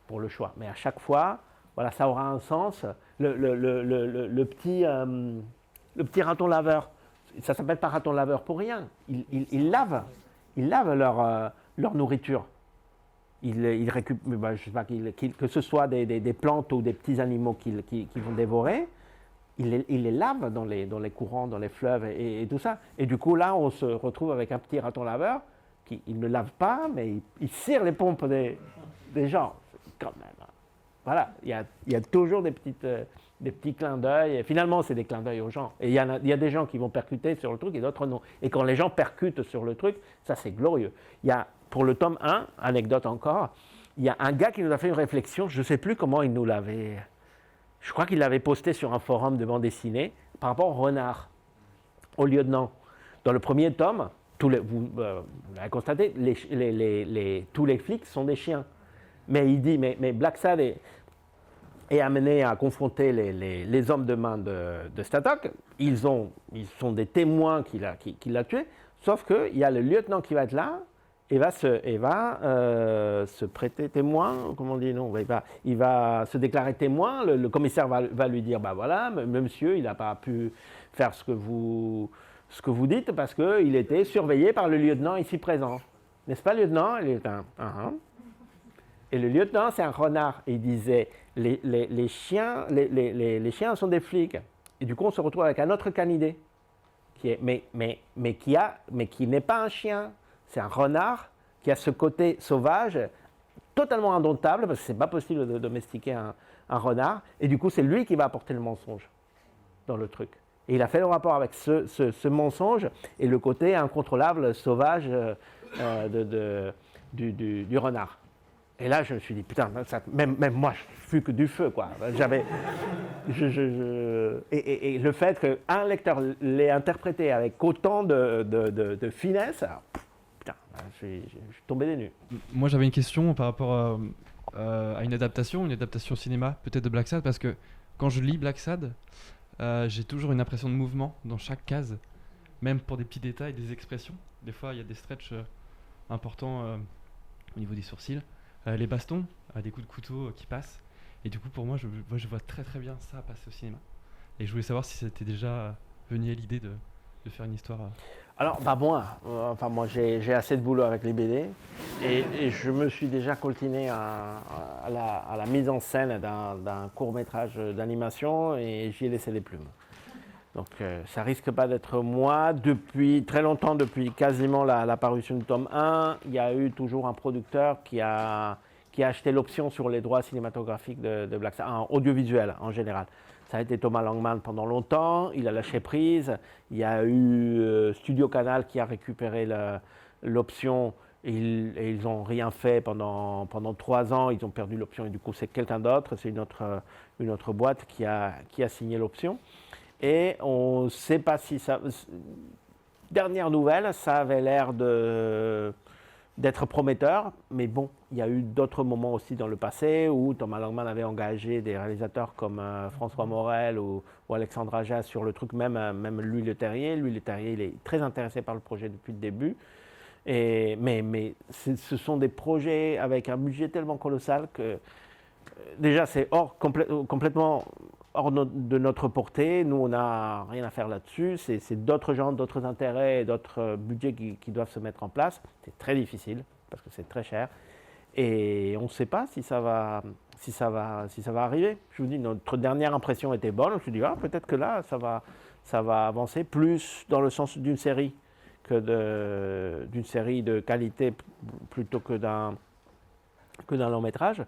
pour le choix. Mais à chaque fois, voilà, ça aura un sens. Le petit raton laveur, ça ne s'appelle pas raton laveur pour rien. Ils lavent leur nourriture. Ils récupèrent, je sais pas, que ce soit des plantes ou des petits animaux qu'ils vont dévorer, ils les lavent dans les courants, dans les fleuves et tout ça. Et du coup, là, on se retrouve avec un petit raton laveur qui il ne lave pas, mais il cire les pompes des gens. Quand même. Voilà, il y a toujours des petits clins d'œil. Et finalement, c'est des clins d'œil aux gens. Et il y a des gens qui vont percuter sur le truc et d'autres non. Et quand les gens percutent sur le truc, ça, c'est glorieux. Il y a, pour le tome 1, anecdote encore, il y a un gars qui nous a fait une réflexion, je ne sais plus comment il nous l'avait... Je crois qu'il l'avait posté sur un forum de bande dessinée par rapport au renard, au lieutenant. Dans le premier tome, vous l'avez constaté, tous les flics sont des chiens. Mais il dit, mais Black Sad est amené à confronter les hommes de main de Statok. Ils sont des témoins qu'il a tués, sauf qu'il y a le lieutenant qui va être là et va se prêter témoin, comment on dit, non, il va se déclarer témoin. Le commissaire va lui dire, bah voilà, monsieur, il n'a pas pu faire ce que vous dites parce qu'il était surveillé par le lieutenant ici présent. N'est-ce pas, lieutenant? Il est un. Et le lieutenant, c'est un renard. Et il disait, les chiens sont des flics. Et du coup, on se retrouve avec un autre canidé, mais qui n'est pas un chien. C'est un renard qui a ce côté sauvage, totalement indomptable, parce que ce n'est pas possible de domestiquer un renard. Et du coup, c'est lui qui va apporter le mensonge dans le truc. Et il a fait le rapport avec ce mensonge et le côté incontrôlable, sauvage du renard. Et là, je me suis dit, putain, même moi, je fus que du feu, quoi. Et le fait qu'un lecteur l'ait interprété avec autant de finesse, putain, je suis tombé des nues. Moi, j'avais une question par rapport à une adaptation cinéma, peut-être de Black Sad, parce que quand je lis Black Sad, j'ai toujours une impression de mouvement dans chaque case, même pour des petits détails, des expressions. Des fois, il y a des stretches importants au niveau des sourcils. Les bastons, des coups de couteau qui passent. Et du coup, pour moi, je vois très très bien ça passer au cinéma. Et je voulais savoir si c'était déjà venu à l'idée de faire une histoire. Alors, moi, j'ai assez de boulot avec les BD. Et je me suis déjà coltiné à la mise en scène d'un court-métrage d'animation et j'y ai laissé les plumes. Donc, ça risque pas d'être moi. Depuis très longtemps, depuis quasiment la parution du tome 1, il y a eu toujours un producteur qui a acheté l'option sur les droits cinématographiques de Black Sad, audiovisuel en général. Ça a été Thomas Langman pendant longtemps, il a lâché prise. Il y a eu Studio Canal qui a récupéré l'option et ils n'ont rien fait pendant 3 ans. Ils ont perdu l'option et du coup, c'est quelqu'un d'autre, c'est une autre boîte qui a signé l'option. Et on ne sait pas si ça... Dernière nouvelle, ça avait l'air d'être prometteur, mais bon, il y a eu d'autres moments aussi dans le passé où Thomas Langman avait engagé des réalisateurs comme François Morel ou Alexandre Aja sur le truc, même Louis Leterrier. Louis Leterrier, il est très intéressé par le projet depuis le début. Mais ce sont des projets avec un budget tellement colossal que déjà c'est complètement hors de notre portée. Nous, on n'a rien à faire là-dessus. C'est d'autres gens, d'autres intérêts, d'autres budgets qui doivent se mettre en place. C'est très difficile parce que c'est très cher. Et on ne sait pas si ça va si ça va arriver. Je vous dis, notre dernière impression était bonne. Je me suis dit, peut-être que là, ça va avancer plus dans le sens d'une série d'une série de qualité plutôt que d'un long métrage.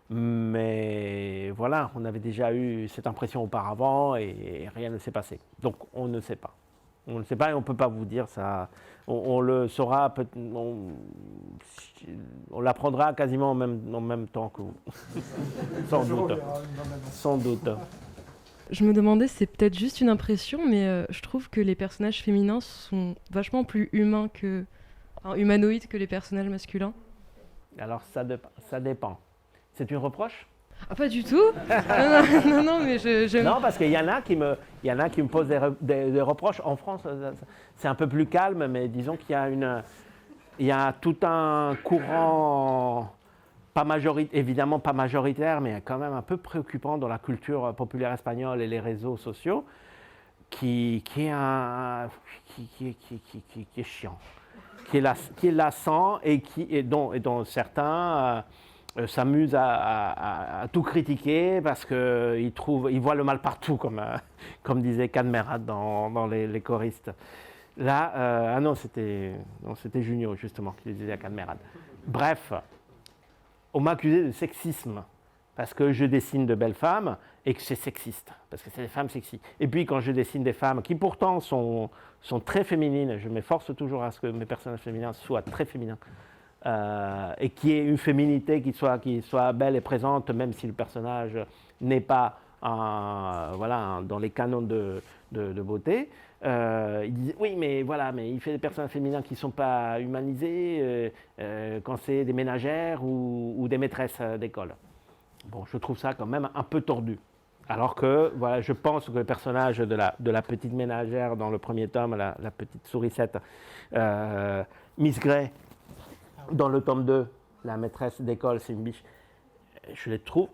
Mais voilà, on avait déjà eu cette impression auparavant et rien ne s'est passé. Donc on ne sait pas. On ne sait pas et on ne peut pas vous dire ça. On le saura, on l'apprendra quasiment en même temps que vous. Sans doute. Sans doute. Je me demandais, c'est peut-être juste une impression, mais je trouve que les personnages féminins sont vachement plus humanoïdes que les personnages masculins. Alors ça dépend. C'est une reproche? Ah, pas du tout. Non, mais Non, parce qu'il y en a qui me posent des reproches. En France, c'est un peu plus calme, mais disons qu'il y a tout un courant, évidemment pas majoritaire, mais quand même un peu préoccupant dans la culture populaire espagnole et les réseaux sociaux, qui est chiant, qui est lassant et dont certains s'amusent à tout critiquer parce qu'ils voient le mal partout, comme disait Cadmerade dans les choristes. Là, non, c'était Junio, justement, qui disait à Cadmerade. Bref, on m'a accusé de sexisme parce que je dessine de belles femmes et que c'est sexiste, parce que c'est des femmes sexy. Et puis, quand je dessine des femmes qui pourtant sont très féminines, je m'efforce toujours à ce que mes personnages féminins soient très féminins, et qu'il y ait une féminité qui soit belle et présente, même si le personnage n'est pas dans les canons de beauté. Il disait, oui, mais il fait des personnages féminins qui ne sont pas humanisés quand c'est des ménagères ou des maîtresses d'école. Bon, je trouve ça quand même un peu tordu. Alors que, je pense que le personnage de la petite ménagère dans le premier tome, la petite sourisette, Miss Grey, dans le tome 2, la maîtresse d'école, c'est une biche, je les trouve,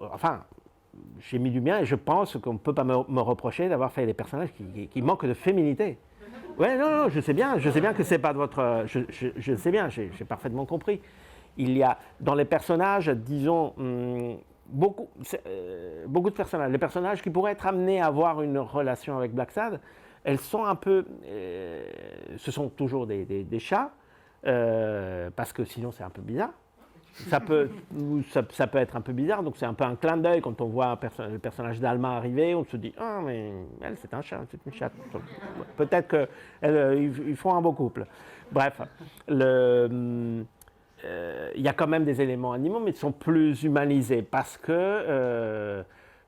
j'ai mis du bien et je pense qu'on ne peut pas me reprocher d'avoir fait des personnages qui manquent de féminité. Ouais, non, je sais bien que c'est pas de votre... Je sais bien, j'ai parfaitement compris. Il y a, dans les personnages, disons, beaucoup de personnages. Les personnages qui pourraient être amenés à avoir une relation avec Black Sad, elles sont un peu... ce sont toujours des chats, parce que sinon c'est un peu bizarre. Ça peut être un peu bizarre, donc c'est un peu un clin d'œil quand on voit le personnage d'Alma arriver, on se dit « Ah, mais elle, c'est un chat, c'est une chatte. » Peut-être qu'ils font un beau couple. Bref, il y a quand même des éléments animaux, mais ils sont plus humanisés parce que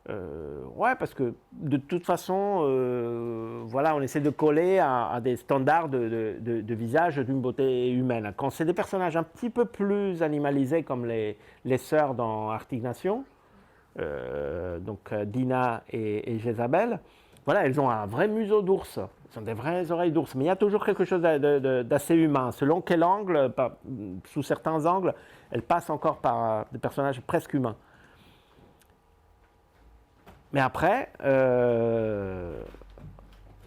de toute façon, on essaie de coller à des standards de visage d'une beauté humaine. Quand c'est des personnages un petit peu plus animalisés, comme les sœurs dans Arctic Nation, donc Dina et Jézabel, elles ont un vrai museau d'ours, elles ont des vraies oreilles d'ours, mais il y a toujours quelque chose d'assez humain. Selon quel angle, sous certains angles, elles passent encore par des personnages presque humains. Mais après,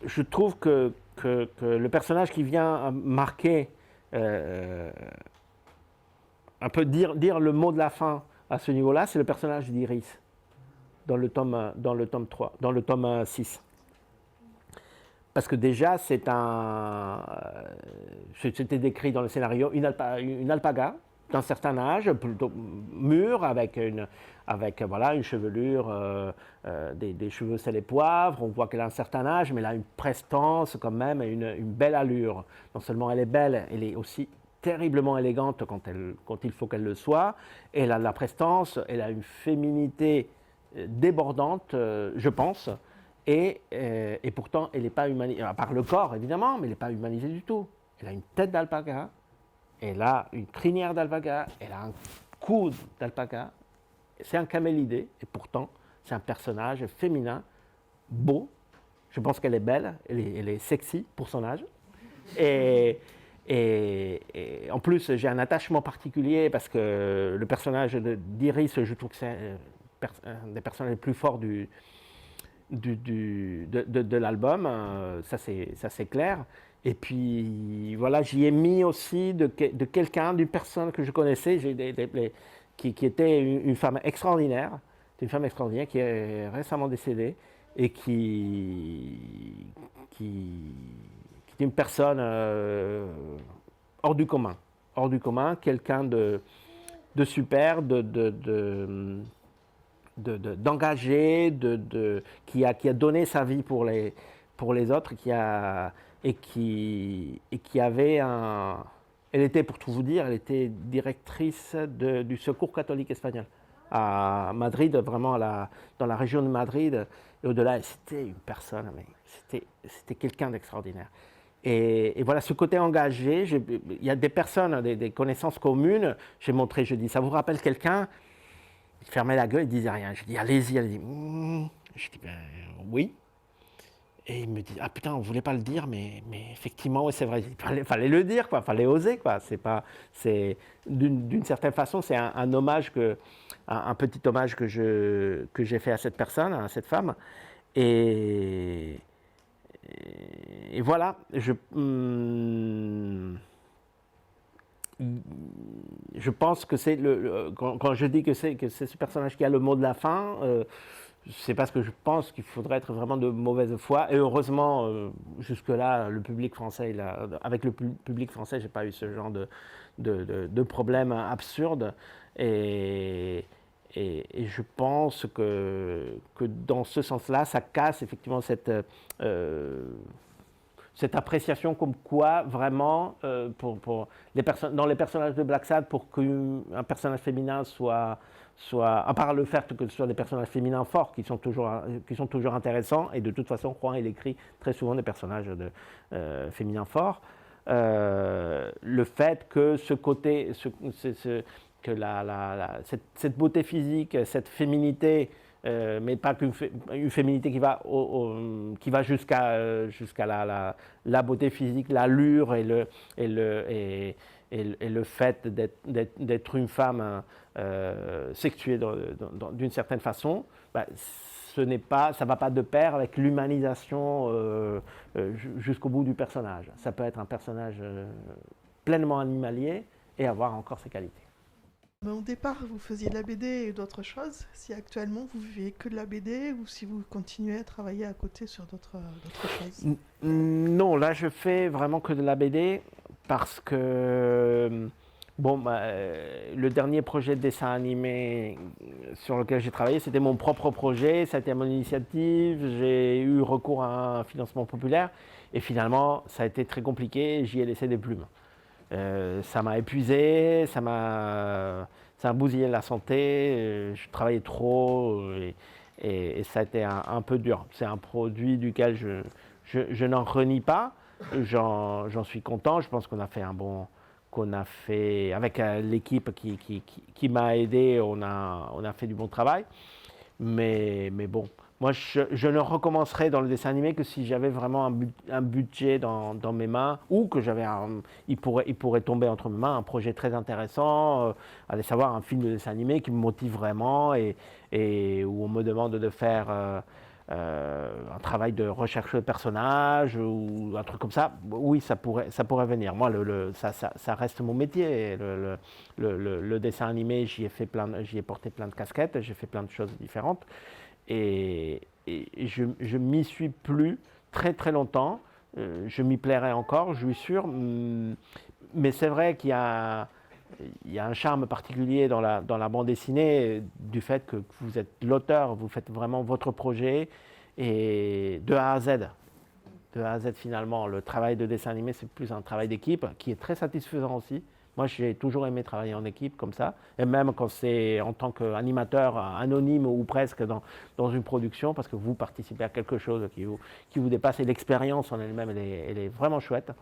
je trouve que le personnage qui vient marquer, un peu dire le mot de la fin à ce niveau-là, c'est le personnage d'Iris, dans le tome 6. Parce que déjà, c'était décrit dans le scénario, une alpaga d'un certain âge, plutôt mûre, avec une chevelure, des cheveux sel et poivre. On voit qu'elle a un certain âge, mais elle a une prestance quand même et une belle allure. Non seulement elle est belle, elle est aussi terriblement élégante quand il faut qu'elle le soit. Elle a de la prestance, elle a une féminité débordante, je pense. Et pourtant, elle n'est pas humanisée, à part le corps évidemment, mais elle n'est pas humanisée du tout. Elle a une tête d'alpaga. Elle a une crinière d'alpaga, elle a un coude d'alpaga, c'est un camélidé, et pourtant, c'est un personnage féminin, beau. Je pense qu'elle est belle, elle est sexy pour son âge. Et en plus, j'ai un attachement particulier parce que le personnage d'Iris, je trouve que c'est un des personnages les plus forts de l'album, ça c'est clair. Et puis j'y ai mis aussi de quelqu'un, d'une personne que je connaissais, qui était une femme extraordinaire, C'est une femme extraordinaire qui est récemment décédée et qui est une personne hors du commun. Hors du commun, quelqu'un de super, d'engagé, qui a donné sa vie pour les autres, et qui avait un... Elle était, pour tout vous dire, elle était directrice du Secours catholique espagnol à Madrid, vraiment dans la région de Madrid, et au-delà, c'était une personne, mais c'était quelqu'un d'extraordinaire. Et voilà, ce côté engagé, il y a des personnes, des connaissances communes, j'ai montré, je dis, ça vous rappelle quelqu'un? Il fermait la gueule, il ne disait rien. Je dis, allez-y, allez-y. Je dis, ben oui. Et il me dit, ah putain, on ne voulait pas le dire, mais effectivement, ouais, c'est vrai, il fallait le dire, quoi, il fallait oser, quoi. D'une certaine façon, c'est un hommage, un petit hommage que j'ai fait à cette personne, à cette femme. Et voilà, je pense que c'est quand je dis que c'est ce personnage qui a le mot de la fin, c'est parce que je pense qu'il faudrait être vraiment de mauvaise foi. Et heureusement, jusque-là, le public français, avec le public français, j'ai pas eu ce genre de problème absurde. Et je pense que dans ce sens-là, ça casse effectivement cette appréciation comme quoi, vraiment, pour les dans les personnages de Black Sad, pour qu'un personnage féminin soit, à part le fait que ce soit des personnages féminins forts qui sont toujours intéressants, et de toute façon, Juan, il écrit très souvent des personnages féminins forts, le fait que ce côté, que cette beauté physique, cette féminité, mais pas qu'une féminité qui va jusqu'à la beauté physique, l'allure et le fait d'être une femme sexuée d'une certaine façon, bah, ça ne va pas de pair avec l'humanisation jusqu'au bout du personnage. Ça peut être un personnage pleinement animalier et avoir encore ses qualités. Au départ, vous faisiez de la BD et d'autres choses. Si actuellement vous vivez que de la BD ou si vous continuez à travailler à côté sur d'autres choses? Non, là je fais vraiment que de la BD parce que le dernier projet de dessin animé sur lequel j'ai travaillé, c'était mon propre projet, ça a été à mon initiative, j'ai eu recours à un financement populaire et finalement ça a été très compliqué et j'y ai laissé des plumes. Ça m'a épuisé, ça m'a bousillé la santé, je travaillais trop et ça a été un peu dur. C'est un produit duquel je n'en renie pas, j'en suis content, je pense qu'on a fait avec l'équipe qui m'a aidé, on a fait du bon travail, mais bon. Moi, je ne recommencerai dans le dessin animé que si j'avais vraiment un budget dans mes mains ou que il pourrait tomber entre mes mains un projet très intéressant, allez savoir un film de dessin animé qui me motive vraiment et où on me demande de faire un travail de recherche de personnage ou un truc comme ça. Oui, ça pourrait venir. Moi, ça reste mon métier. Le dessin animé, j'y ai porté plein de casquettes, j'ai fait plein de choses différentes. Et je m'y suis plu très très longtemps, je m'y plairai encore, je suis sûr, mais c'est vrai qu'il y a un charme particulier dans la bande dessinée du fait que vous êtes l'auteur, vous faites vraiment votre projet et de A à Z. De A à Z finalement, le travail de dessin animé c'est plus un travail d'équipe qui est très satisfaisant aussi. Moi, j'ai toujours aimé travailler en équipe comme ça, et même quand c'est en tant qu'animateur anonyme ou presque dans une production, parce que vous participez à quelque chose qui vous dépasse, et l'expérience en elle-même, elle est vraiment chouette.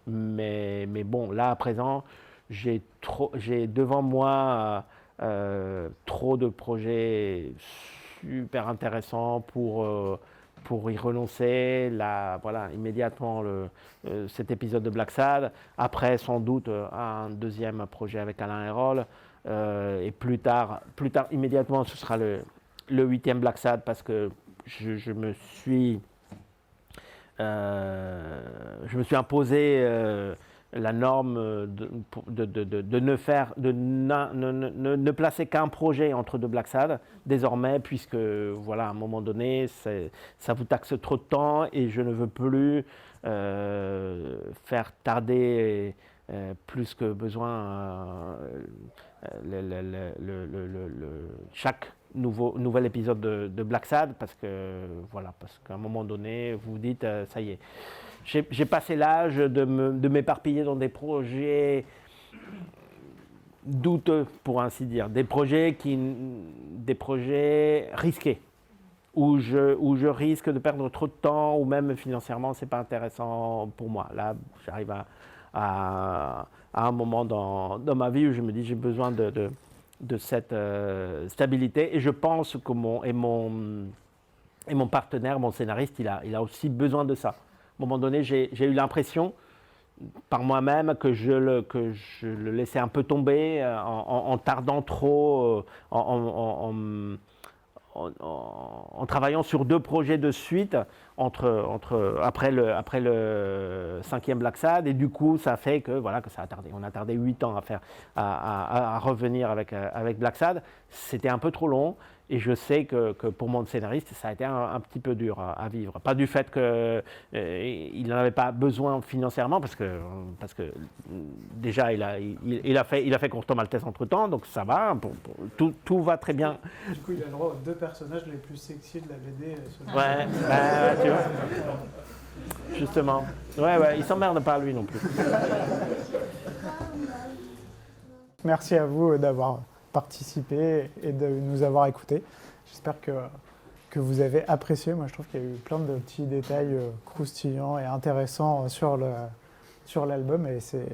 Mais bon, là, à présent, j'ai devant moi trop de projets super intéressants pour y renoncer, voilà, immédiatement cet épisode de Black Sad, après sans doute un deuxième projet avec Alain Hérol, et plus tard immédiatement ce sera le 8e Black Sad parce que je me suis imposé la norme de ne placer qu'un projet entre deux Black Sad, désormais, puisque voilà, à un moment donné, ça vous taxe trop de temps et je ne veux plus faire tarder plus que besoin chaque nouvel épisode de Black Sad, parce qu'à un moment donné, vous vous dites, ça y est, j'ai passé l'âge de m'éparpiller dans des projets douteux, pour ainsi dire, des projets risqués, où je risque de perdre trop de temps, ou même financièrement, c'est pas intéressant pour moi. Là, j'arrive à un moment dans ma vie où je me dis, j'ai besoin de cette stabilité, et je pense que mon partenaire, mon scénariste, il a aussi besoin de ça. À un moment donné, j'ai eu l'impression par moi-même que je le laissais un peu tomber en tardant trop, en travaillant sur 2 projets de suite après le 5e Black Sad, et du coup ça fait que ça a tardé. On a tardé 8 ans à revenir avec Black Sad. C'était un peu trop long. Et je sais que pour mon scénariste, ça a été un petit peu dur à vivre. Pas du fait qu'il n'en avait pas besoin financièrement, parce que déjà il a fait Courtois Maltese entre-temps, donc ça va, tout va très bien. Du coup, il a le droit aux 2 personnages les plus sexy de la BD. Ouais, tu vois. Justement. Ouais, il s'emmerde pas lui non plus. Merci à vous d'avoir participé et de nous avoir écoutés. J'espère que vous avez apprécié. Moi, je trouve qu'il y a eu plein de petits détails croustillants et intéressants sur l'album, et c'est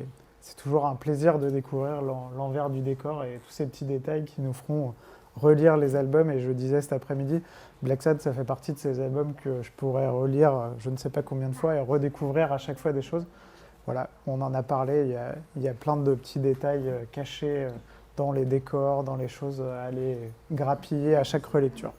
toujours un plaisir de découvrir l'envers du décor et tous ces petits détails qui nous feront relire les albums. Et je disais cet après-midi, Black Sad, ça fait partie de ces albums que je pourrais relire je ne sais pas combien de fois et redécouvrir à chaque fois des choses. Voilà, on en a parlé, il y a plein de petits détails cachés dans les décors, dans les choses à aller grappiller à chaque relecture.